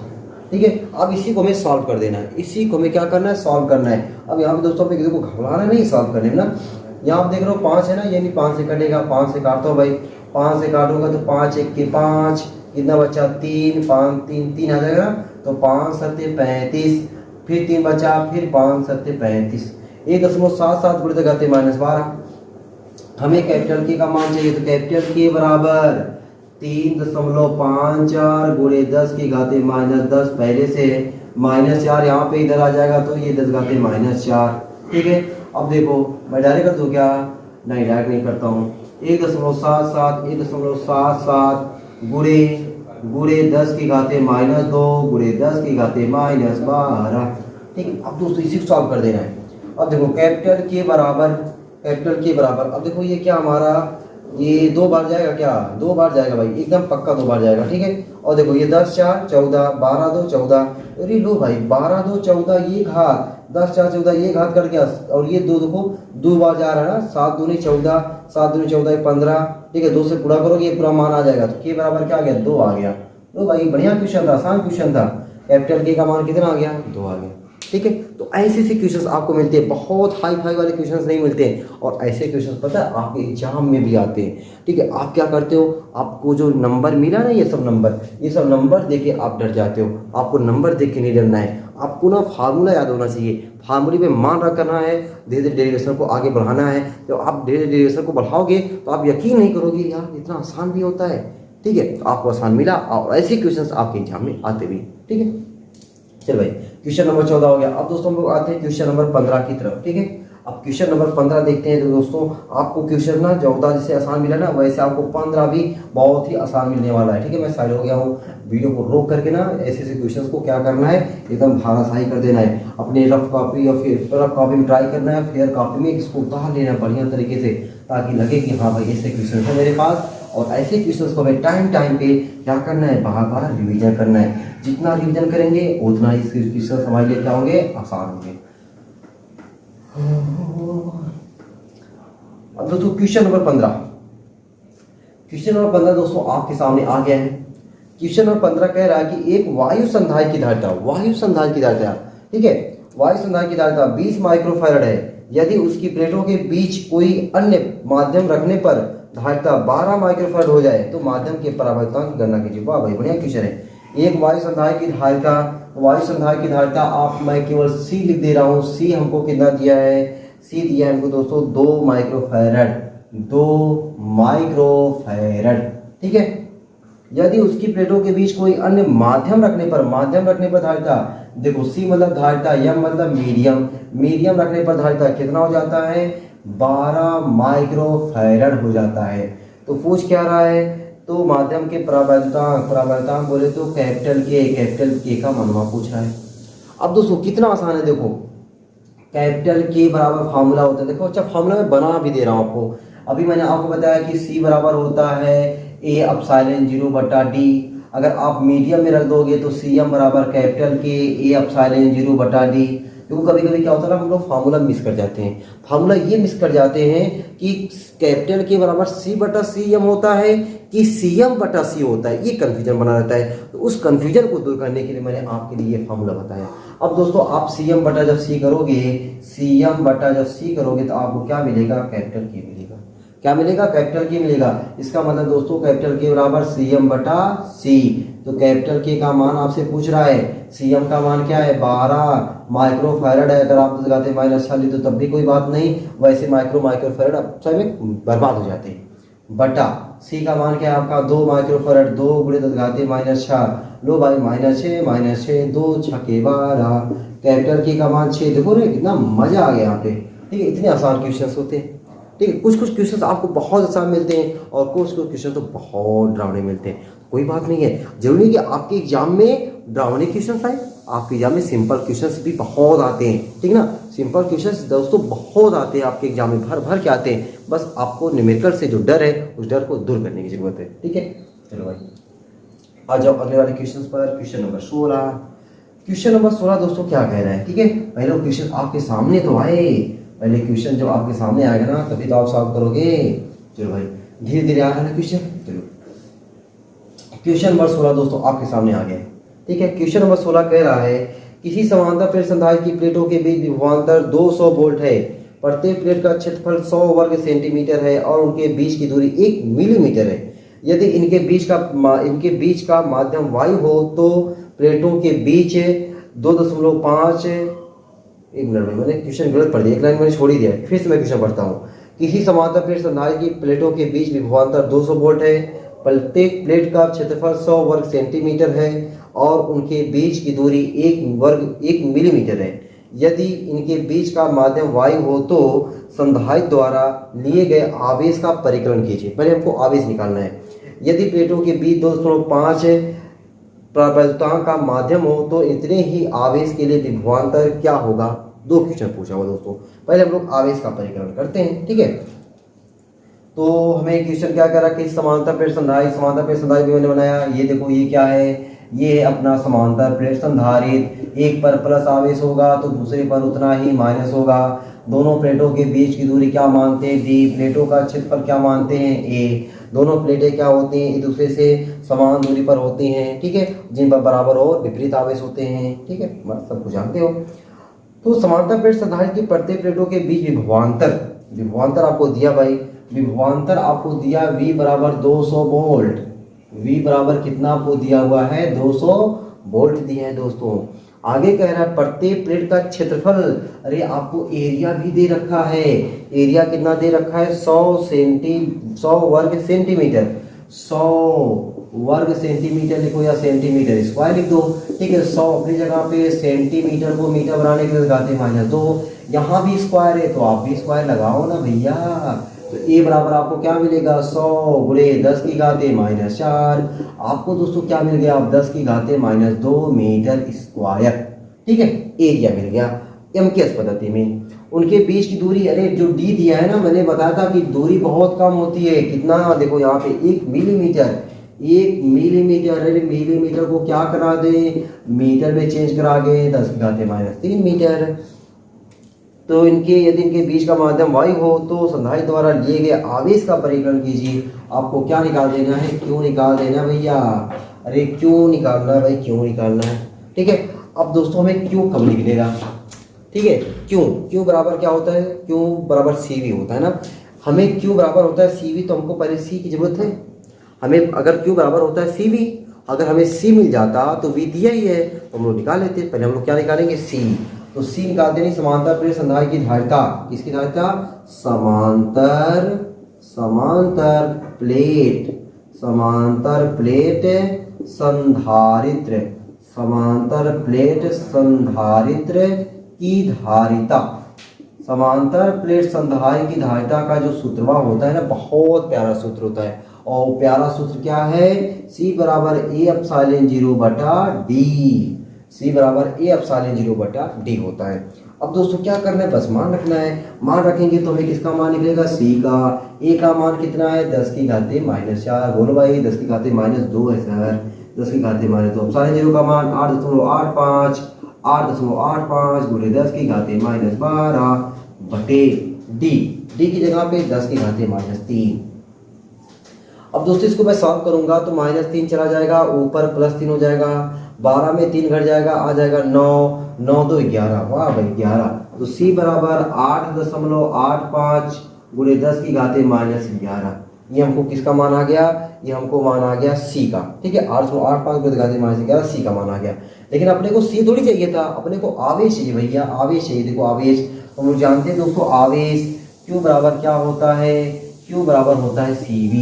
ठीक है। अब इसी को हमें सॉल्व कर देना है, इसी को हमें क्या करना है, सॉल्व करना है। अब यहाँ पे दोस्तों पे को घबराना नहीं, सॉल्व करने में ना, यहाँ आप देख रहे हो 5 है ना, यानी 5 से कटेगा, 5 से काटो भाई, 5 से काटूंगा तो 5 × 1 = 5, कितना बचा 3, 5 3 3 आ जाएगा, तो 5 × 7 = 35, फिर 3 बचा, फिर 5 × 7 = 35, 1.77 × 10⁻12। हमें कैपिटल के का मान चाहिए, तो कैपिटल के बराबर 3.54 गुणे 10 की घाते -10 पहले से है, -4 यहाँ पे इधर आ जाएगा तो ये 10 घाते -4। ठीक है, अब देखो मैं डायरेक्ट कर दूँ क्या? नहीं, डायरेक्ट नहीं करता हूँ। 1.77 गुणे 10 की घाते -2 गुणे 10 की घाते -12। ठीक है, अब दोस्तों इसी को सॉल्व कर देना है। अब देखो कैपिटल के बराबर, अब देखो ये क्या हमारा, ये 2 बार जाएगा क्या? 2 बार जाएगा भाई, एकदम पक्का 2 बार जाएगा। ठीक है, और देखो ये 10 4 14, 12 2 14, अरे लो भाई 12 2 14 ये घात, 10 4 14 ये घात कर गया, और ये 2 देखो 2 बार जा रहा है ना, 7 दूनी 14, 7 दूनी 14 15। ठीक है, 2 से पूरा करोगे ये पूरा मान आ जाएगा, तो के बराबर क्या आ गया? 2 आ गया। लो भाई बढ़िया क्वेश्चन था, आसान क्वेश्चन था। कैपिटल के का मान कितना आ गया? 2 आ गया। ठीक है, तो ऐसे ऐसे क्वेश्चंस आपको मिलते हैं, बहुत हाई फाई वाले क्वेश्चंस नहीं मिलते हैं, और ऐसे क्वेश्चंस पता है आपके एग्जाम में भी आते हैं। ठीक है, आप क्या करते हो, आपको जो नंबर मिला ना, ये सब नंबर देख के आप डर जाते हो। आपको नंबर देख के नहीं डरना है, आपको ना फार्मूला याद होना चाहिए, फार्मूले पे मान रखना है, धीरे धीरे डेरिवेशन को आगे बढ़ाना है। जब आप धीरे धीरे डेरिवेशन को बढ़ाओगे तो आप यकीन नहीं करोगे यार इतना आसान भी होता है। ठीक है, तो आपको आसान मिला, और ऐसे क्वेश्चंस आपके एग्जाम में आते भी। ठीक है, चल भाई क्वेश्चन नंबर 14 हो गया। अब दोस्तों हम लोग आते हैं क्वेश्चन नंबर 15 की तरफ। ठीक है, अब क्वेश्चन नंबर 15 देखते हैं। तो दोस्तों आपको क्वेश्चन ना 14 जैसे आसान मिला ना, वैसे आपको 15 भी बहुत ही आसान मिलने वाला है। ठीक है, मैं साइड हो गया हूँ, वीडियो को रोक करके ना ऐसे ऐसे क्वेश्चन को क्या करना है, एकदम भाराशाही कर देना है। अपने रफ कॉपी या फिर रफ कॉपी में ट्राई करना है, फेयर कॉपी में इसको उतार लेना बढ़िया तरीके से, ताकि लगे कि हाँ भाई ऐसे क्वेश्चन है मेरे पास। और ऐसे क्वेश्चंस को हमें टाइम पे क्या करना है, बार बार रिवीजन करना है। जितना रिवीजन करेंगे उतना ही क्वेश्चन हमारे लिए क्या होंगे, आसान होंगे। अब दोस्तों क्वेश्चन नंबर 15 दोस्तों आपके सामने आ गया है। क्वेश्चन नंबर 15 कह रहा है कि एक वायु संधारित्र की धारिता, ठीक है, वायु संधारित्र की धारिता 20 माइक्रोफैरड है। यदि उसकी प्लेटों के बीच कोई अन्य माध्यम रखने पर धारिता 12 माइक्रोफैरड हो जाए तो माध्यम के परावर्तन की गणना कीजिए। वाह भाई बढ़िया क्वेश्चन है। एक वायु संधारित्र की धारिता आप, मैं केवल सी लिख दे रहा हूँ। सी हमको कितना दिया है? सी दिया है हमको दोस्तों 2 माइक्रोफैरड। ठीक है, यदि उसकी प्लेटों के बीच कोई अन्य माध्यम रखने पर धारिता, देखो सी मतलब धारिता, एम मतलब मीडियम रखने पर धारिता कितना हो जाता है? 12 माइक्रोफैरड हो जाता है। तो पूछ क्या रहा है? तो माध्यम के परावर्तन बोले तो कैपिटल के का मनवा पूछ रहा है। अब दोस्तों कितना आसान है, देखो कैपिटल के बराबर फार्मूला होता है। देखो अच्छा फार्मूला में बना भी दे रहा हूँ आपको। अभी मैंने आपको बताया कि सी बराबर होता है ए एप्सिलॉन 0/d। अगर आप मीडियम में रख दोगे तो सी एम बराबर कैपिटल के ए एप्सिलॉन 0/d। देखो कभी कभी क्या होता है ना, हम लोग फार्मूला मिस कर जाते हैं। फार्मूला ये मिस कर जाते हैं कि कैपिटल के बराबर C/CM होता है कि CM/C होता है, ये कन्फ्यूजन बना रहता है। तो उस कन्फ्यूजन को दूर करने के लिए मैंने आपके लिए ये फार्मूला बताया। अब दोस्तों आप CM/C करोगे तो आपको क्या मिलेगा? कैपिटल के मिलेगा। क्या मिलेगा? कैपिटल के मिलेगा। इसका मतलब दोस्तों कैपिटल के बराबर CM/C। तो कैपिटल के का मान आपसे पूछ रहा है, CM का मान क्या है? 12 माइक्रोफैरड है। अगर आप लगाते -6 ली तो तब भी कोई बात नहीं, वैसे माइक्रोफैरड अब में बर्बाद हो जाते हैं। बटा सी का मान क्या है आपका? 2 माइक्रोफैरड, 2 गुणे 10 -6। लो भाई -6 2 6 12। कैपिटल के का मान 6। देखो रे कितना मजा आ गया यहाँ पे। ठीक है, इतने आसान क्वेश्चन होते हैं। ठीक है, कुछ क्वेश्चंस आपको बहुत आसान मिलते हैं और कुछ क्वेश्चन तो बहुत डरावने मिलते हैं। कोई बात नहीं है, जरूरी नहीं कि आपके एग्जाम में डरावने क्वेश्चंस आए, आपके एग्जाम में सिंपल क्वेश्चंस भी बहुत आते हैं। ठीक ना, सिंपल क्वेश्चंस दोस्तों बहुत आते हैं आपके एग्जाम में, भर के आते हैं। बस आपको न्यूमेरिकल से जो डर है उस डर को दूर करने की जरूरत है। ठीक है, चलो भाई आ जाओ अगले वाले क्वेश्चन पर। क्वेश्चन नंबर 16 दोस्तों क्या कह रहा है? ठीक है, पहले क्वेश्चन आपके सामने तो आए, पहले क्वेश्चन जब आपके सामने आएगा ना तभी तो आप सॉल्व करोगे। चलो भाई धीरे धीरे आ रहा है क्वेश्चन। चलो क्वेश्चन नंबर 16 दोस्तों आपके सामने आ गया। ठीक है, क्वेश्चन नंबर 16 कह रहा है किसी समांतर प्लेट संधारित्र की प्लेटों के बीच विभवांतर 200 वोल्ट है। प्रत्येक प्लेट का क्षेत्रफल 100 वर्ग सेंटीमीटर है और उनके बीच की दूरी 1 मिलीमीटर है। यदि इनके बीच का माध्यम वायु हो तो प्लेटों के बीच 2.5, एक मिनट में मैंने क्वेश्चन गलत पढ़ दिया, एक लाइन मैंने छोड़ ही दिया है, फिर से मैं क्वेश्चन पढ़ता हूँ। किसी समांतर प्लेट संधारित्र की प्लेटों के बीच विभवांतर 200 वोल्ट है। प्रत्येक प्लेट का क्षेत्रफल 100 वर्ग सेंटीमीटर है और उनके बीच की दूरी 1 मिलीमीटर है। यदि इनके बीच का माध्यम वायु हो तो संधारित्र द्वारा लिए गए आवेश का परिकलन कीजिए। पहले हमको आवेश निकालना है। यदि प्लेटों के बीच 2.5 प्रवैधतांक का माध्यम हो तो इतने ही आवेश के लिए विभवांतर क्या होगा। 2 क्वेश्चन पूछा हुआ दोस्तों। पहले हम लोग आवेश का परिकलन करते हैं, ठीक है। तो हमें क्वेश्चन क्या करा कि समांतर प्लेट संधारित्र मैंने बनाया। ये देखो ये क्या है, ये है अपना समांतर प्लेट संधारित्र। एक पर प्लस आवेश होगा तो दूसरे पर उतना ही माइनस होगा। दोनों प्लेटों के बीच की दूरी क्या मानते हैं, डी। प्लेटों का क्षेत्रफल क्या मानते हैं, ए। दोनों प्लेटें क्या होती हैं, एक दूसरे से समान दूरी पर होती हैं, ठीक है, जिन पर बराबर और विपरीत आवेश होते हैं, ठीक है, बस सब कुछ जानते हो। तो समांतर प्लेट संधारित्र की प्रत्येक प्लेटों के बीच विभवांतर आपको दिया भाई। विभवांतर आपको दिया V बराबर 200 वोल्ट। V बराबर कितना आपको दिया हुआ है, 200 वोल्ट दिया है दोस्तों। आगे कह रहा है प्रत्येक प्लेट का क्षेत्रफल। अरे आपको एरिया भी दे रखा है। एरिया कितना दे रखा है, 100 वर्ग सेंटीमीटर। 100 वर्ग सेंटीमीटर लिखो या सेंटीमीटर स्क्वायर लिख दो, ठीक है। 100 अपनी जगह पे, सेंटीमीटर को मीटर बनाने के लिए लगाते -2। यहाँ भी स्क्वायर है तो आप भी स्क्वायर लगाओ ना भैया। तो ए बराबर आपको क्या मिलेगा, 100 गुणे 10 की घाते -4। आपको दोस्तों क्या मिल गया, आप 10 की घाते -2 मीटर स्क्वायर, ठीक है। एरिया मिल गया एमकेएस पद्धति में। उनके बीच की दूरी, अरे जो डी दिया है ना, मैंने बताया था कि दूरी बहुत कम होती है। कितना, देखो यहाँ पे 1 मिलीमीटर। 1 मिलीमीटर, अरे मिलीमीटर को क्या करा दे, मीटर में चेंज करा के 10 की घाते -3 मीटर। तो यदि इनके बीच का माध्यम वायु हो तो संधारित्र द्वारा लिए गए आवेश का परिकलन कीजिए। आपको क्या निकाल देना है, क्यों निकाल देना भैया। अरे क्यों निकालना है भाई, क्यों निकालना है, ठीक है। अब दोस्तों हमें क्यों कब निकलेगा, ठीक है। क्यों बराबर क्या होता है, क्यों बराबर CV होता है ना। हमें क्यों बराबर होता है CV, तो हमको पहले C की जरूरत है। हमें अगर क्यों बराबर होता है CV, अगर हमें C मिल जाता तो V दिया ही है तो हम लोग निकाल लेते। पहले हम लोग क्या निकालेंगे, C। तो C निकालते हैं समांतर प्लेट संधारित्र की धारिता। किसकी धारिता, समांतर प्लेट संधारित्र की धारिता। समांतर प्लेट संधारित्र की धारिता का जो सूत्रवा होता है ना, बहुत प्यारा सूत्र होता है। और प्यारा सूत्र क्या है, C बराबर A एप्सिलॉन 0 बटा D। C बराबर A एप्सिलॉन 0 बटा D होता है। अब दोस्तों क्या करना है, बस मान रखना है। मान रखेंगे तो हमें किसका मान निकलेगा, C का। A का मान कितना है, 10 की घाते -4। बोलो भाई 10 की घाते -2 है सर। 10 की घाते -2। एप्सिलॉन 0 का मान 8.85 गुणे 10 की घाते -12 बटे D। D की जगह पे 10 की घाते -3। अब दोस्तों इसको मैं सॉल्व करूंगा तो -3 चला जाएगा, ऊपर +3 हो जाएगा। 12 में 3 घट जाएगा, आ जाएगा 9। 9 2 11, वाह भाई 11। तो C बराबर 8.85 गुणे 10 की घाते -11। ये हमको किसका मान आ गया, ये हमको मान आ गया C का, ठीक है। 8.85 गुणे 10 की घाते -11 C का मान आ गया। लेकिन अपने को C थोड़ी चाहिए था, अपने को आवेश चाहिए भैया, आवेश चाहिए। देखो आवेश हम लोग जानते हैं दोस्तों, आवेश Q बराबर क्या होता है, Q बराबर होता है CV।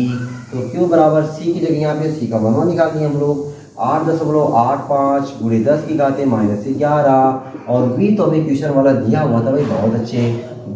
तो Q बराबर C की जगह यहाँ पे C का मान निकाल दिए हम लोग। 8.85 गुणे 10 की घाते -11। और V तो हमें क्वेश्चन वाला दिया हुआ था भाई, बहुत अच्छे,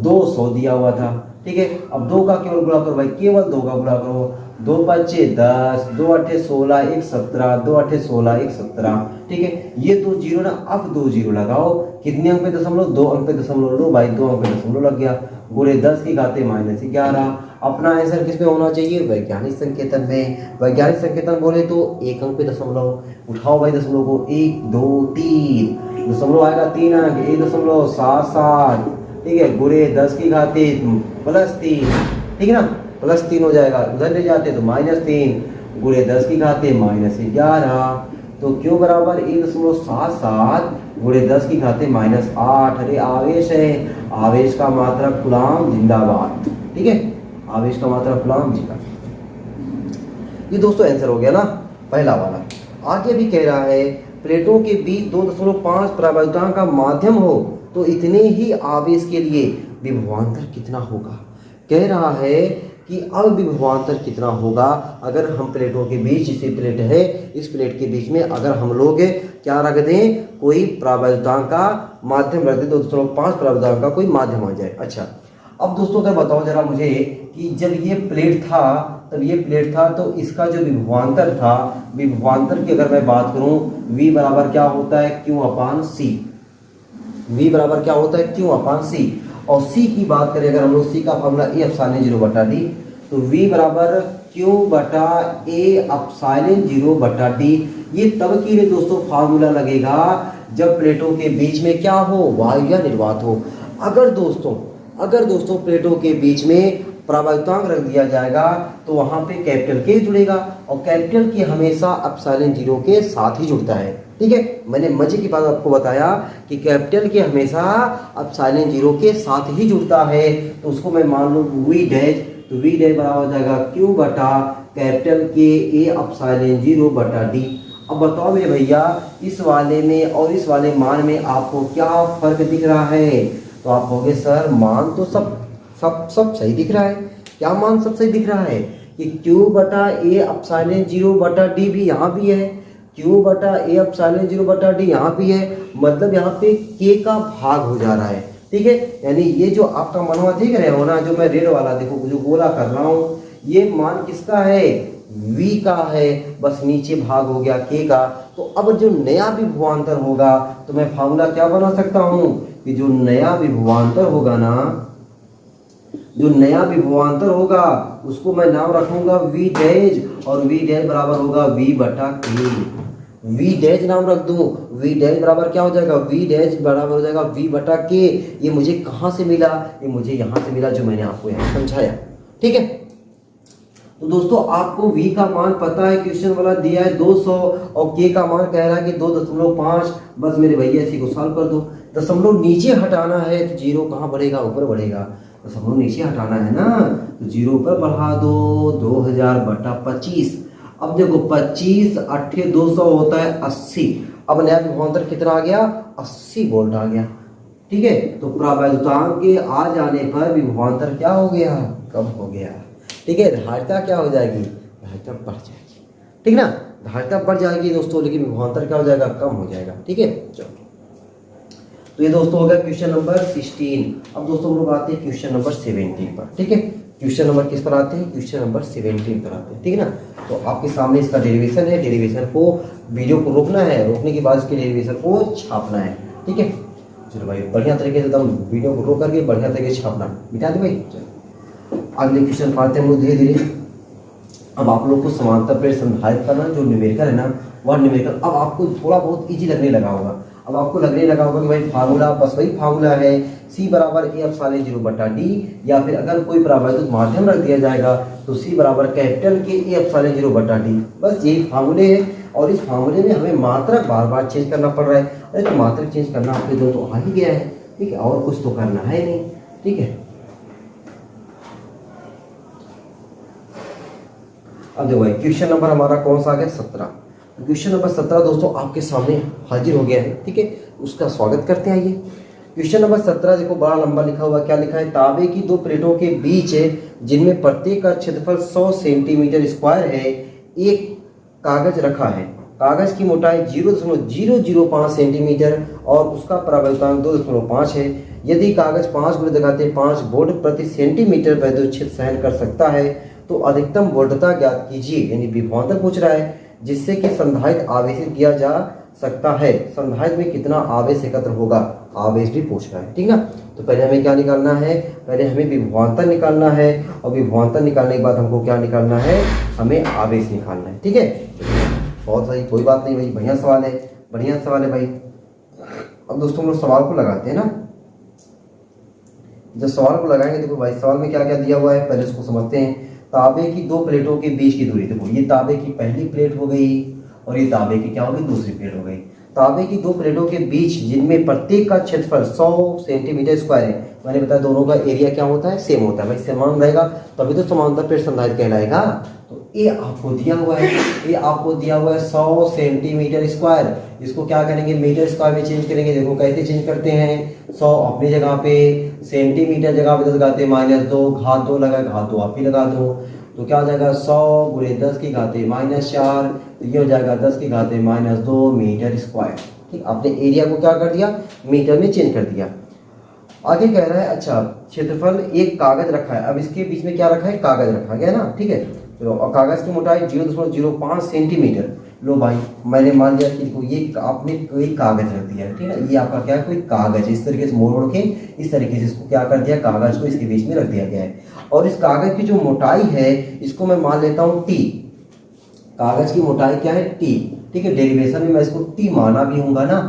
200 दिया हुआ था, ठीक है। अब 2 का केवल गुणा करो भाई, केवल 2 का गुणा करो। 2 5 10, 2 8 16 1 17, 2 8 16 1 17, ठीक है। ये 2 जीरो ना, अब 2 जीरो लगाओ। कितने अंक पे दशमलव, 2 अंक पे दशमलव लो भाई, 2 अंक पे दशमलव लग गया। गुणे 10 की घाते -11। अपना आंसर किस में होना चाहिए, वैज्ञानिक संकेतन में। वैज्ञानिक संकेतन बोले तो 1 अंक पे दशमलव उठाओ भाई, दशमलव को 1 2 3 दशमलव आएगा 3 अंक, 1.77, ठीक है। गुणे 10 की घाते +3, ठीक है ना, +3 हो जाएगा। उधर ले जाते तो -3 गुणे 10 की घाते -11। तो Q बराबर 1.77 गुणे 10 की घाते -8। अरे आवेश है, आवेश का मात्रक कूलम जिंदाबाद, ठीक है। आवेश का मात्रक कूलम जिंदाबाद। ये दोस्तों आंसर हो गया ना पहला वाला। आगे भी कह रहा है प्लेटों के बीच 2.5 प्रवैधतांक का माध्यम हो तो इतने ही आवेश के लिए विभवांतर कितना होगा। कह रहा है कि अब विभवांतर कितना होगा अगर हम प्लेटों के बीच, जैसे प्लेट है इस प्लेट के बीच में अगर हम लोग क्या रख दें, कोई प्रावधान का माध्यम रख दें, 2.5 प्रावधान का कोई माध्यम आ जाए। अच्छा, अब दोस्तों अगर बताओ जरा मुझे कि जब ये प्लेट था, तब ये प्लेट था तो इसका जो विभवांतर था, विभवांतर की अगर मैं बात करूं, V बराबर क्या होता है, Q/C। V बराबर क्या होता है, Q/C। और C की बात करें अगर हम लोग, C का फॉर्मूला A एप्सिलॉन 0 बटा D, तो V बराबर Q बटा A एप्सिलॉन 0 बटा D। ये तब के लिए दोस्तों फार्मूला लगेगा जब प्लेटों के बीच में क्या हो, वायु या निर्वात हो। अगर दोस्तों प्लेटों के बीच में प्रभावितांक रख दिया जाएगा तो वहां पे कैपिटल के जुड़ेगा, और कैपिटल के हमेशा एप्सिलॉन 0 के साथ ही जुड़ता है। ठीक है, मैंने मजे की बात आपको बताया कि कैपिटल के हमेशा एप्सिलॉन 0 के साथ ही जुड़ता है, तो उसको मैं मान लूँ V डैश, तो V डैश बराबर हो जाएगा Q बटा कैपिटल के A एप्सिलॉन 0 बटा D। अब बताओ मेरे भैया, इस वाले में और इस वाले मान में आपको क्या फर्क दिख रहा है? तो आप कहोगे सर मान तो सब सही दिख रहा है। क्या मान सब सही दिख रहा है कि Q बटा A एप्सिलॉन 0 बटा D भी यहाँ भी है, Q बटा A एप्सिलॉन 0 बटा D यहाँ भी है, मतलब यहाँ पे K का भाग हो जा रहा है। ठीक है, यानी ये जो आपका मनवा देख रहे हो ना, जो मैं रेड वाला देखो जो गोला कर रहा हूँ, ये मान किसका है, V का है, बस नीचे भाग हो गया K का। तो अब जो नया विभवांतर होगा तो मैं फार्मूला क्या बना सकता हूँ कि जो नया विभवांतर होगा ना, जो नया विभवांतर होगा उसको मैं नाम रखूंगा V डैश, और V डैश बराबर होगा V बटा K। V डैश नाम रख दूं, V डैश बराबर क्या हो जाएगा, V डैश बराबर हो जाएगा V बटा K। ये मुझे कहाँ से मिला, ये मुझे यहाँ से मिला जो मैंने आपको यहाँ समझाया। ठीक है, तो दोस्तों आपको V का मान पता है, क्वेश्चन वाला दिया है 200 और K का मान कह रहा है कि 2.5। बस मेरे भैया इसी को सॉल्व कर दो। दशमलव नीचे हटाना है तो जीरो कहाँ बढ़ेगा, ऊपर बढ़ेगा। दशमलव नीचे हटाना है ना, तो जीरो ऊपर बढ़ा दो, 2000 बटा 25। अब देखो 25 8 200 होता है 80। अब नया विभवांतर कितना आ गया, 80 वोल्ट आ गया। ठीक है, तो प्रावैधुतांक के आ जाने पर विभवांतर क्या हो गया, कम हो गया। ठीक है, धारिता क्या हो जाएगी, धारिता बढ़ जाएगी। ठीक ना, धारिता बढ़ जाएगी दोस्तों, लेकिन विभवांतर क्या हो जाएगा, कम हो जाएगा। ठीक है, चलो तो ये दोस्तों हो गया क्वेश्चन नंबर 16। अब दोस्तों हम लोग आते हैं क्वेश्चन नंबर 17 पर। ठीक है, क्वेश्चन नंबर किस पर आते हैं, क्वेश्चन नंबर 17 पर आते हैं। ठीक है ना, तो आपके सामने इसका डेरिवेशन है, डेरिवेशन को वीडियो को रोकना है, रोकने के बाद इसके डेरिवेशन को छापना है। ठीक है, चलो भाई बढ़िया तरीके से एकदम वीडियो को रोक करके बढ़िया तरीके से छापना, मिटा दे भाई। चलो अगले क्वेश्चन पाते हैं हम लोग धीरे धीरे। अब आप लोग को समांतर प्लेट संधारित्र करना, जो न्यूमेरिकल है ना वह न्यूमेरिकल अब आपको थोड़ा बहुत इजी लगने लगा होगा। अब आपको लगने लगा होगा कि भाई फार्मूला बस वही फार्मूला है, C बराबर A एप्सिलॉन 0 बटा D, या फिर अगर कोई प्रावैधुत माध्यम रख दिया जाएगा तो C बराबर कैपिटल के A एप्सिलॉन 0 बटा D। बस यही फार्मूले है, और इस फार्मूले में हमें मात्रक बार बार चेंज करना पड़ रहा है। अरे तो मात्रक चेंज करना आपके दो तो आ ही गया है। ठीक है, और कुछ तो करना है नहीं। ठीक है, अब देखो भाई क्वेश्चन नंबर हमारा कौन सा आ गया, 17। क्वेश्चन नंबर 17 दोस्तों आपके सामने हाजिर हो गया है। ठीक है, उसका स्वागत करते हैं। आइए क्वेश्चन नंबर 17 देखो, बड़ा लंबा लिखा हुआ, क्या लिखा है, तांबे की दो प्लेटों के बीच जिनमें प्रत्येक का क्षेत्रफल 100 सेंटीमीटर स्क्वायर है, एक कागज रखा है। कागज की मोटाई 0.005 सेंटीमीटर और उसका परावर्तनांक 2.5 है। यदि कागज 5 गुणे दगाते 5 वोल्ट प्रति सेंटीमीटर वैद्युत क्षेत्र सहन कर सकता है तो अधिकतम वोल्टता ज्ञात कीजिए। यानी विभवांतर पूछ रहा है जिससे कि संधारित्र आवेशित किया जा सकता है। संधारित्र में कितना आवेश एकत्र होगा, आवेश भी पूछ रहा है। ठीक ना, तो पहले हमें क्या निकालना है, पहले हमें विभवांतर निकालना है, और विभवांतर निकालने के बाद हमको क्या निकालना है, हमें आवेश निकालना है। ठीक है, बहुत सही, कोई बात नहीं भाई, बढ़िया सवाल है, बढ़िया सवाल है भाई। अब दोस्तों हम लोग सवाल को लगाते हैं ना, जब सवाल को लगाएंगे देखो भाई सवाल में क्या क्या दिया हुआ है, पहले उसको समझते हैं। तांबे की दो प्लेटों के बीच की दूरी, देखो ये तांबे की पहली प्लेट हो गई और ये तांबे की क्या हो गई, दूसरी प्लेट हो गई। तांबे की दो प्लेटों के बीच जिनमें प्रत्येक का क्षेत्रफल 100 सेंटीमीटर स्क्वायर है। मैंने बताया दोनों का एरिया क्या होता है, सेम होता है भाई, समान रहेगा तभी तो समांतर प्लेट संधारित्र कहलाएगा। तो ये आपको दिया हुआ है, ये आपको दिया हुआ है 100 सेंटीमीटर स्क्वायर। इसको क्या करेंगे, मीटर स्क्वायर में चेंज करेंगे। देखो कैसे चेंज करते हैं, 100 अपनी जगह पे, सेंटीमीटर जगह पे 10 घाते -2, घात 2 लगा, घात 2 आप ही लगा दो, तो क्या हो जाएगा 100 गुणे 10 की घाते -4, तो ये हो जाएगा 10 की घाते -2 मीटर स्क्वायर। ठीक, आपने एरिया को क्या कर दिया, मीटर में चेंज कर दिया। आगे कह रहा है अच्छा क्षेत्रफल, एक कागज रखा है, अब इसके बीच में क्या रखा है, कागज रखा गया ना, ठीक है। तो कागज की मोटाई 0.05 सेंटीमीटर। लो भाई मैंने मान लिया कि देखो ये आपने कोई कागज रख दिया है, ठीक है, ये आपका क्या है, कोई कागज है, इस तरीके से मोड़ के इस तरीके से इसको क्या कर दिया, कागज को इसके बीच में रख दिया गया है। और इस कागज की जो मोटाई है इसको मैं मान लेता हूँ टी, कागज की मोटाई क्या है टी, ठीक है, डेरिवेशन में मैं इसको टी माना भी हूँगा ना,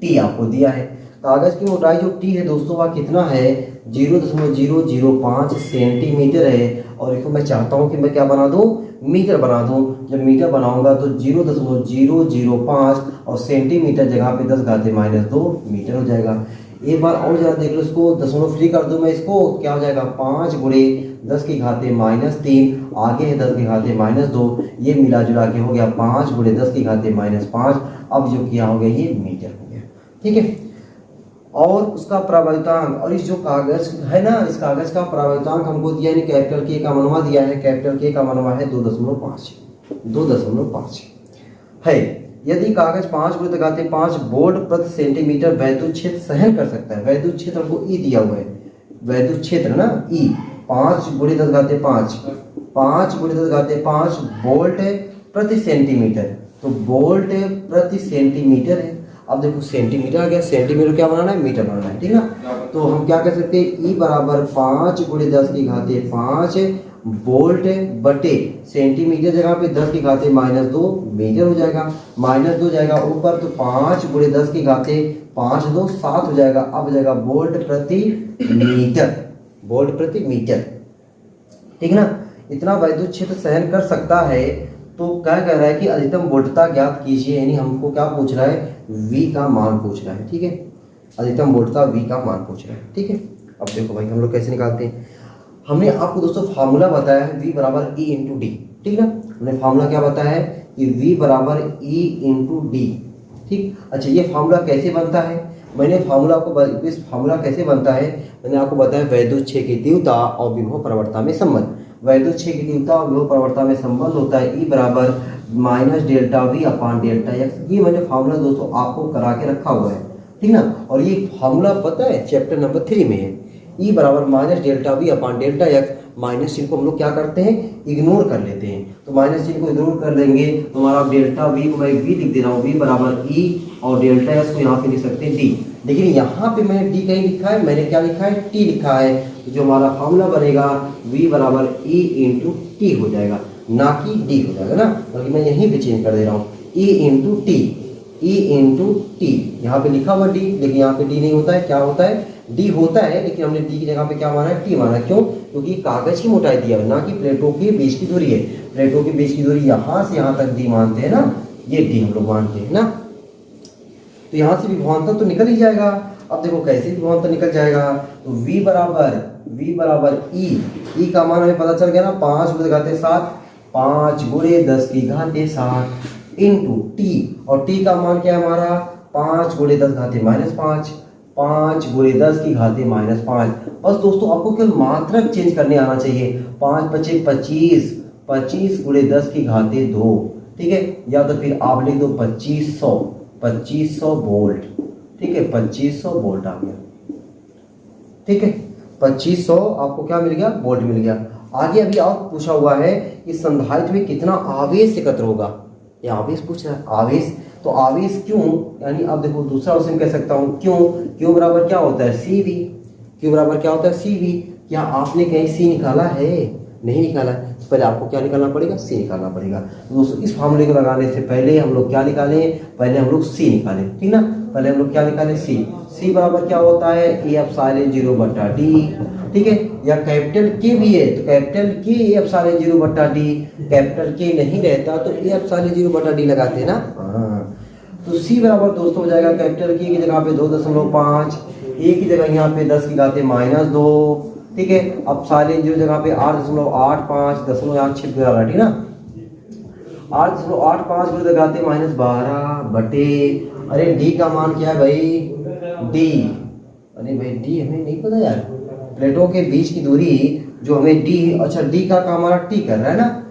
टी आपको दिया है। कागज की मोटाई जो टी है दोस्तों वह कितना है, 0.005 सेंटीमीटर है। और इसको मैं चाहता हूँ कि मैं क्या बना दूँ, मीटर बना दूँ। जब मीटर बनाऊंगा तो 0.005 और सेंटीमीटर जगह पे 10 घाते -2 मीटर हो जाएगा। एक बार और जरा देख लो, इसको दशमलव फ्री कर दूं मैं, इसको क्या हो जाएगा 5 गुणे 10 की घाते -3, आगे है 10 की घाते -2, ये मिला जुला के हो गया 5 गुणे 10 की घाते -5। अब जो किया हो गया ये मीटर हो गया, ठीक है। और उसका प्रवर्तांक, और इस जो कागज है ना, इस कागज का प्रवर्तांक हमको दिया है, कैपिटल के का मनवा दिया है, कैपिटल के का मनवा है 2.5 है। यदि कागज 5 गुणे 5 वोल्ट प्रति सेंटीमीटर वैद्युत क्षेत्र सहन कर सकता है, वैद्युत क्षेत्र हमको ई दिया हुआ है, वैद्युत क्षेत्र ना ई 5 गुणे 10 घाते 5 वोल्ट प्रति सेंटीमीटर, तो वोल्ट प्रति सेंटीमीटर है। अब देखो सेंटीमीटर आ गया, सेंटीमीटर क्या बनाना है, मीटर बनाना है, ठीक ना। तो हम क्या कर सकते हैं, ई बराबर 5 गुणे 10 की घाते 5 वोल्ट बटे सेंटीमीटर जगह पे 10 की घाते -2 मीटर हो जाएगा, -2 जाएगा ऊपर, तो 5 गुणे 10 की घाते 5 2 7 हो जाएगा। अब जाएगा वोल्ट प्रति मीटर, वोल्ट प्रति मीटर, ठीक ना। इतना वैद्युत क्षेत्र सहन कर सकता है। तो क्या कह रहा है कि अधिकतम वोल्टता ज्ञात कीजिए, यानी हमको क्या पूछ रहा है, V का मान पूछ रहा है, ठीक है, अधिकतम वोल्टता V का मान पूछ रहा है, ठीक है। अब देखो भाई हम लोग कैसे निकालते हैं, हमने आपको दोस्तों फार्मूला बताया है V बराबर E इंटू डी, ठीक ना। हमने फार्मूला क्या बताया है कि V बराबर E इंटू डी, ठीक। अच्छा ये फार्मूला कैसे बनता है, मैंने फार्मूला आपको, इस फार्मूला कैसे बनता है मैंने आपको बताया, वैद्युत क्षेत्र की तीव्रता और विभव प्रवणता में संबंध। वैद्युत क्षेत्र की तीव्रता और विभव प्रवणता में संबंध होता है E बराबर -ΔV अपान ΔX। ये मैंने फार्मूला दोस्तों आपको करा के रखा हुआ है, ठीक ना। और ये फार्मूला पता है चैप्टर नंबर 3 में है, E बराबर -ΔV अपान ΔX। माइनस चिन्ह को हम लोग क्या करते हैं, इग्नोर कर लेते हैं, तो माइनस चिन्ह को इग्नोर कर लेंगे तो हमारा ΔV को मैं V लिख दे रहा हूँ, V बराबर E और ΔS को यहाँ पे लिख सकते हैं D। लेकिन यहाँ पे मैंने D कहीं लिखा है, मैंने क्या लिखा है, T लिखा है। तो जो हमारा फार्मूला बनेगा V बराबर E इंटू टी हो जाएगा, ना कि D हो जाएगा ना, बल्कि मैं यहीं पे चेंज कर दे रहा हूँ, E into T, E into T. यहाँ पे लिखा हुआ D, लेकिन यहाँ पे D नहीं होता है, क्या होता है, D होता है, लेकिन हमने D की जगह पे क्या माना है, T माना। क्यों, क्योंकि कागज की मोटाई दिया है, ना कि प्लेटों के बीच की दूरी है। प्लेटों के बीच की दूरी यहाँ से यहाँ तक D मानते हैं ना, ये D हम लोग मानते हैं ना। तो यहाँ से विभवांतर तो निकल ही जाएगा। अब देखो कैसे विभवांतर निकल जाएगा, तो V बराबर E का मान हमें पता चल गया ना, 5 गुणे 7, 5 गुणे 10 की घाते 7 इंटू T, और T का मान क्या है हमारा, 5 गुणे 10 घाते -5, 5 गुणे 10 की घाते -5। बस दोस्तों आपको केवल मात्रक चेंज करने आना चाहिए, 5 × 25, 25 गुणे 10 की घाते 2, ठीक है, या तो फिर आप लिख दो 2500 वोल्ट, ठीक है, 2500 वोल्ट आ गया, ठीक है, 2500 आपको क्या मिल गया, वोल्ट मिल गया। आगे अभी और पूछा हुआ है कि संधारित्र में कितना आवेश एकत्र होगा, ये आवेश पूछ रहा है, आवेश। तो आवेश क्यों, यानी अब देखो दूसरा क्वेश्चन कह सकता हूँ, क्यों बराबर क्या होता है, CV। क्यों बराबर क्या होता है, CV। क्या आपने कहीं C निकाला है, नहीं निकाला है, तो पहले आपको क्या निकालना पड़ेगा, C निकालना पड़ेगा। तो दोस्तों इस फार्मूले को लगाने से पहले हम लोग क्या निकालें, पहले हम लोग C निकालें, ठीक ना। पहले हम लोग क्या निकालें, C बराबर क्या होता है, A/0/D, ठीक है, या कैपिटल K भी है तो capital K A/0/D, capital K नहीं रहता तो A/0/D लगाते हैं ना। हाँ, तो C बराबर दोस्तों हो जाएगा कैपिटल K की जगह पे 2.5, A की जगह यहाँ पे 10 की घाते -2, ठीक है। अब सारे जो जगह पे 8.85 0.86 ठीक ना, 8.85 गुणे घाते -12 बटे, अरे D का मान क्या है भाई, D अरे भाई डी हमें नहीं पता यार, प्लेटों के बीच की दूरी जो हमें डी, अच्छा डी का काम हमारा टी कर रहा है ना,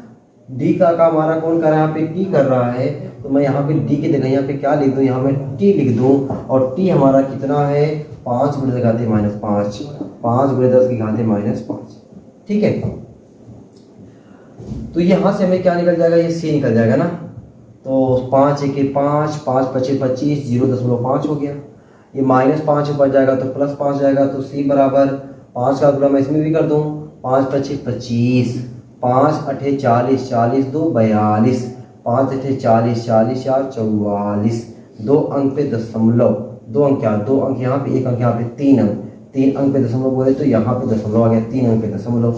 डी का काम हमारा कौन कर रहा है, यहाँ पे टी कर रहा है। तो मैं यहाँ पे डी की जगह यहाँ पे क्या लिख दूँ, यहाँ में टी लिख दूँ। और टी हमारा कितना है, 5 गुणे 10 की घाते -5, 5 गुणे 10 की घाते -5, ठीक है। तो यहाँ से हमें क्या निकल जाएगा, ये सी निकल जाएगा ना। तो 5 1 5, 5 5 25, 0.5 हो गया। ये -5 ऊपर जाएगा तो +5 जाएगा। तो सी बराबर 5 का गुणा मैं इसमें भी कर दूँ, 5 5 25, 5 8 40, 40 2 42, 5 8 40, 40 4 44, 2 अंक पे दशमलव, 2 अंक क्या, 2 अंक यहाँ पे, 1 अंक यहाँ पे, 3 अंक, 3 अंक पे दशमलव बोले तो यहाँ पे दशमलव आ गया, 3 अंक पे दशमलव,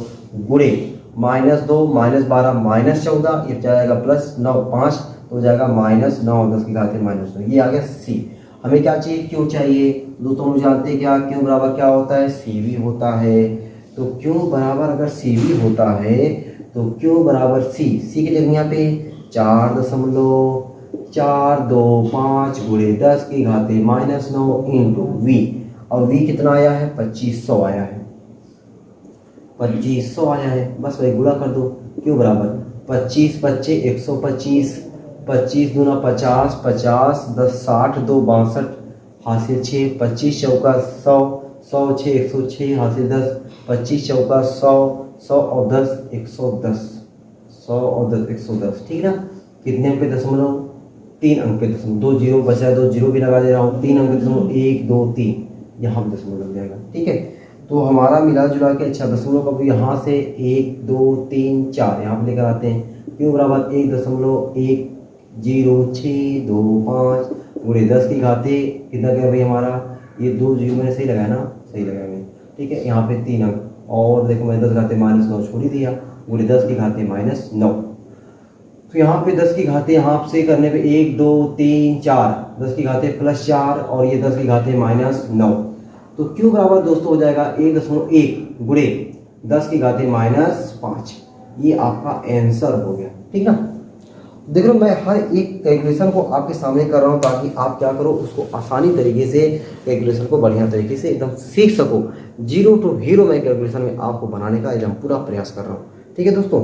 गुणे -2 -12 -14, ये जाएगा +9 5, तो हो जाएगा -9 10 की घाते -9, ये आ गया सी। हमें क्या चाहिए, क्यों चाहिए दोस्तों, हम जानते हैं क्या, क्यों बराबर क्या होता है, सी वी होता है। तो क्यों बराबर अगर सी वी होता है तो क्यों बराबर सी, सी की जगह यहाँ पे 4.425 गुणे 10 की घाते -9 इंटू वी, और वी कितना आया है, 2500 आया है, 2500 आया है। बस वही गुणा कर दो, क्यों बराबर 25 25 125, 25 दूना 50, 50 10 60 2 62 हासिल 6, 25 चौका 100, 100 6 106 हासिल 10, 25 चौका 100, 100 और 10 110, 100 और 10 110, ठीक है ना। कितने अंक पे दशमलव, 3 अंक पे दशमलव, 2 जीरो बचा, 2 जीरो भी लगा दे रहा हूँ, 3 अंक पे दशमलव 1 2 3, यहाँ पे दशमलव लग जाएगा, ठीक है। तो हमारा मिला जुला के अच्छा दशमलव का यहाँ से 1 2 3 4 यहाँ पे लेकर आते हैं, क्यों बराबर 1.10625 पूरे 10 की घाते कितना गया भाई हमारा, ये 2 जीरो मैंने सही लगाया ना, सही लगाया मैंने, ठीक है। यहाँ पे 3 अंक, और देखो मैंने 10 घाते -9 छोड़ ही दिया, पूरे 10 की घाते -9। तो यहाँ पे 10 की घाते यहाँ से करने पे 1 2 3 4, 10 की घाते +4 और ये 10 की घाते -9। तो क्यों बराबर दोस्तों हो जाएगा 1.1 गुणे 10 की घाते -5, ये आपका आंसर हो गया, ठीक ना। देख लो मैं हर एक कैलकुलेशन को आपके सामने कर रहा हूँ ताकि आप क्या करो, उसको आसानी तरीके से कैलकुलेशन को बढ़िया तरीके से एकदम सीख सको। 0 to हीरो मैं कैलकुलेशन में आपको बनाने का एकदम पूरा प्रयास कर रहा हूँ, ठीक है दोस्तों।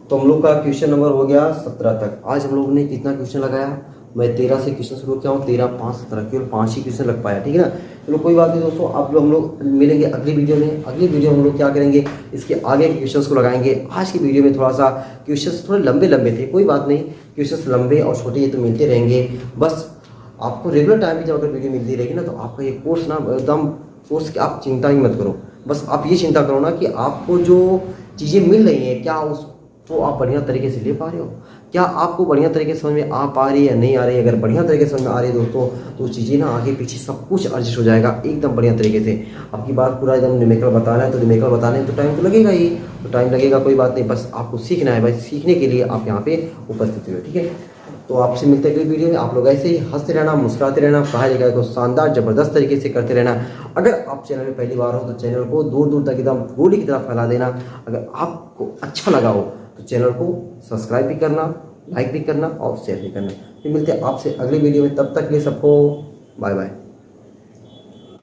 तो हम लोग का क्वेश्चन नंबर हो गया 17 तक। आज हम लोगों ने कितना क्वेश्चन लगाया, मैं 13 से क्वेश्चन शुरू किया हूँ, 13 5 17 केवल 5 ही क्वेश्चन लग पाया, ठीक है ना। चलो कोई बात नहीं दोस्तों, आप लोग हम लोग मिलेंगे अगली वीडियो में। अगली वीडियो हम लोग क्या करेंगे, इसके आगे के क्वेश्चंस को लगाएंगे। आज की वीडियो में थोड़ा सा क्वेश्चंस थोड़े लंबे लंबे थे, कोई बात नहीं, क्वेश्चंस लंबे और छोटे ये तो मिलते रहेंगे। बस आपको रेगुलर टाइम पे जब अगर वीडियो मिलती रहेगी ना, तो आपका ये कोर्स ना एकदम कोर्स की आप चिंता ही मत करो। बस आप ये चिंता करो ना कि आपको जो चीज़ें मिल रही हैं क्या उसको आप बढ़िया तरीके से ले पा रहे हो, क्या आपको बढ़िया तरीके से समझ में आ पा रही है या नहीं आ रही है। अगर बढ़िया तरीके से समझ में आ रही है दोस्तों, तो चीज़ें ना आगे पीछे सब कुछ एडजस्ट हो जाएगा एकदम बढ़िया तरीके से। आपकी बात पूरा एकदम न्यूमेरिकल बताना है, तो न्यूमेरिकल बताने में तो टाइम तो लगेगा ही, तो टाइम लगेगा, कोई बात नहीं, बस आपको सीखना है भाई। सीखने के लिए आप यहाँ पे उपस्थित हो, ठीक है। तो आपसे मिलते हैं अगली वीडियो में। आप लोग ऐसे ही हंसते रहना, मुस्कुराते रहना, पढ़ाई लिखाई को शानदार जबरदस्त तरीके से करते रहना। अगर आप चैनल में पहली बार हो तो चैनल को दूर दूर तक एकदम गोली की तरह फैला देना। अगर आपको अच्छा लगा हो तो चैनल को सब्सक्राइब भी करना, लाइक भी करना और शेयर भी करना। फिर मिलते हैं आपसे अगली वीडियो में, तब तक के लिए सबको बाय बाय।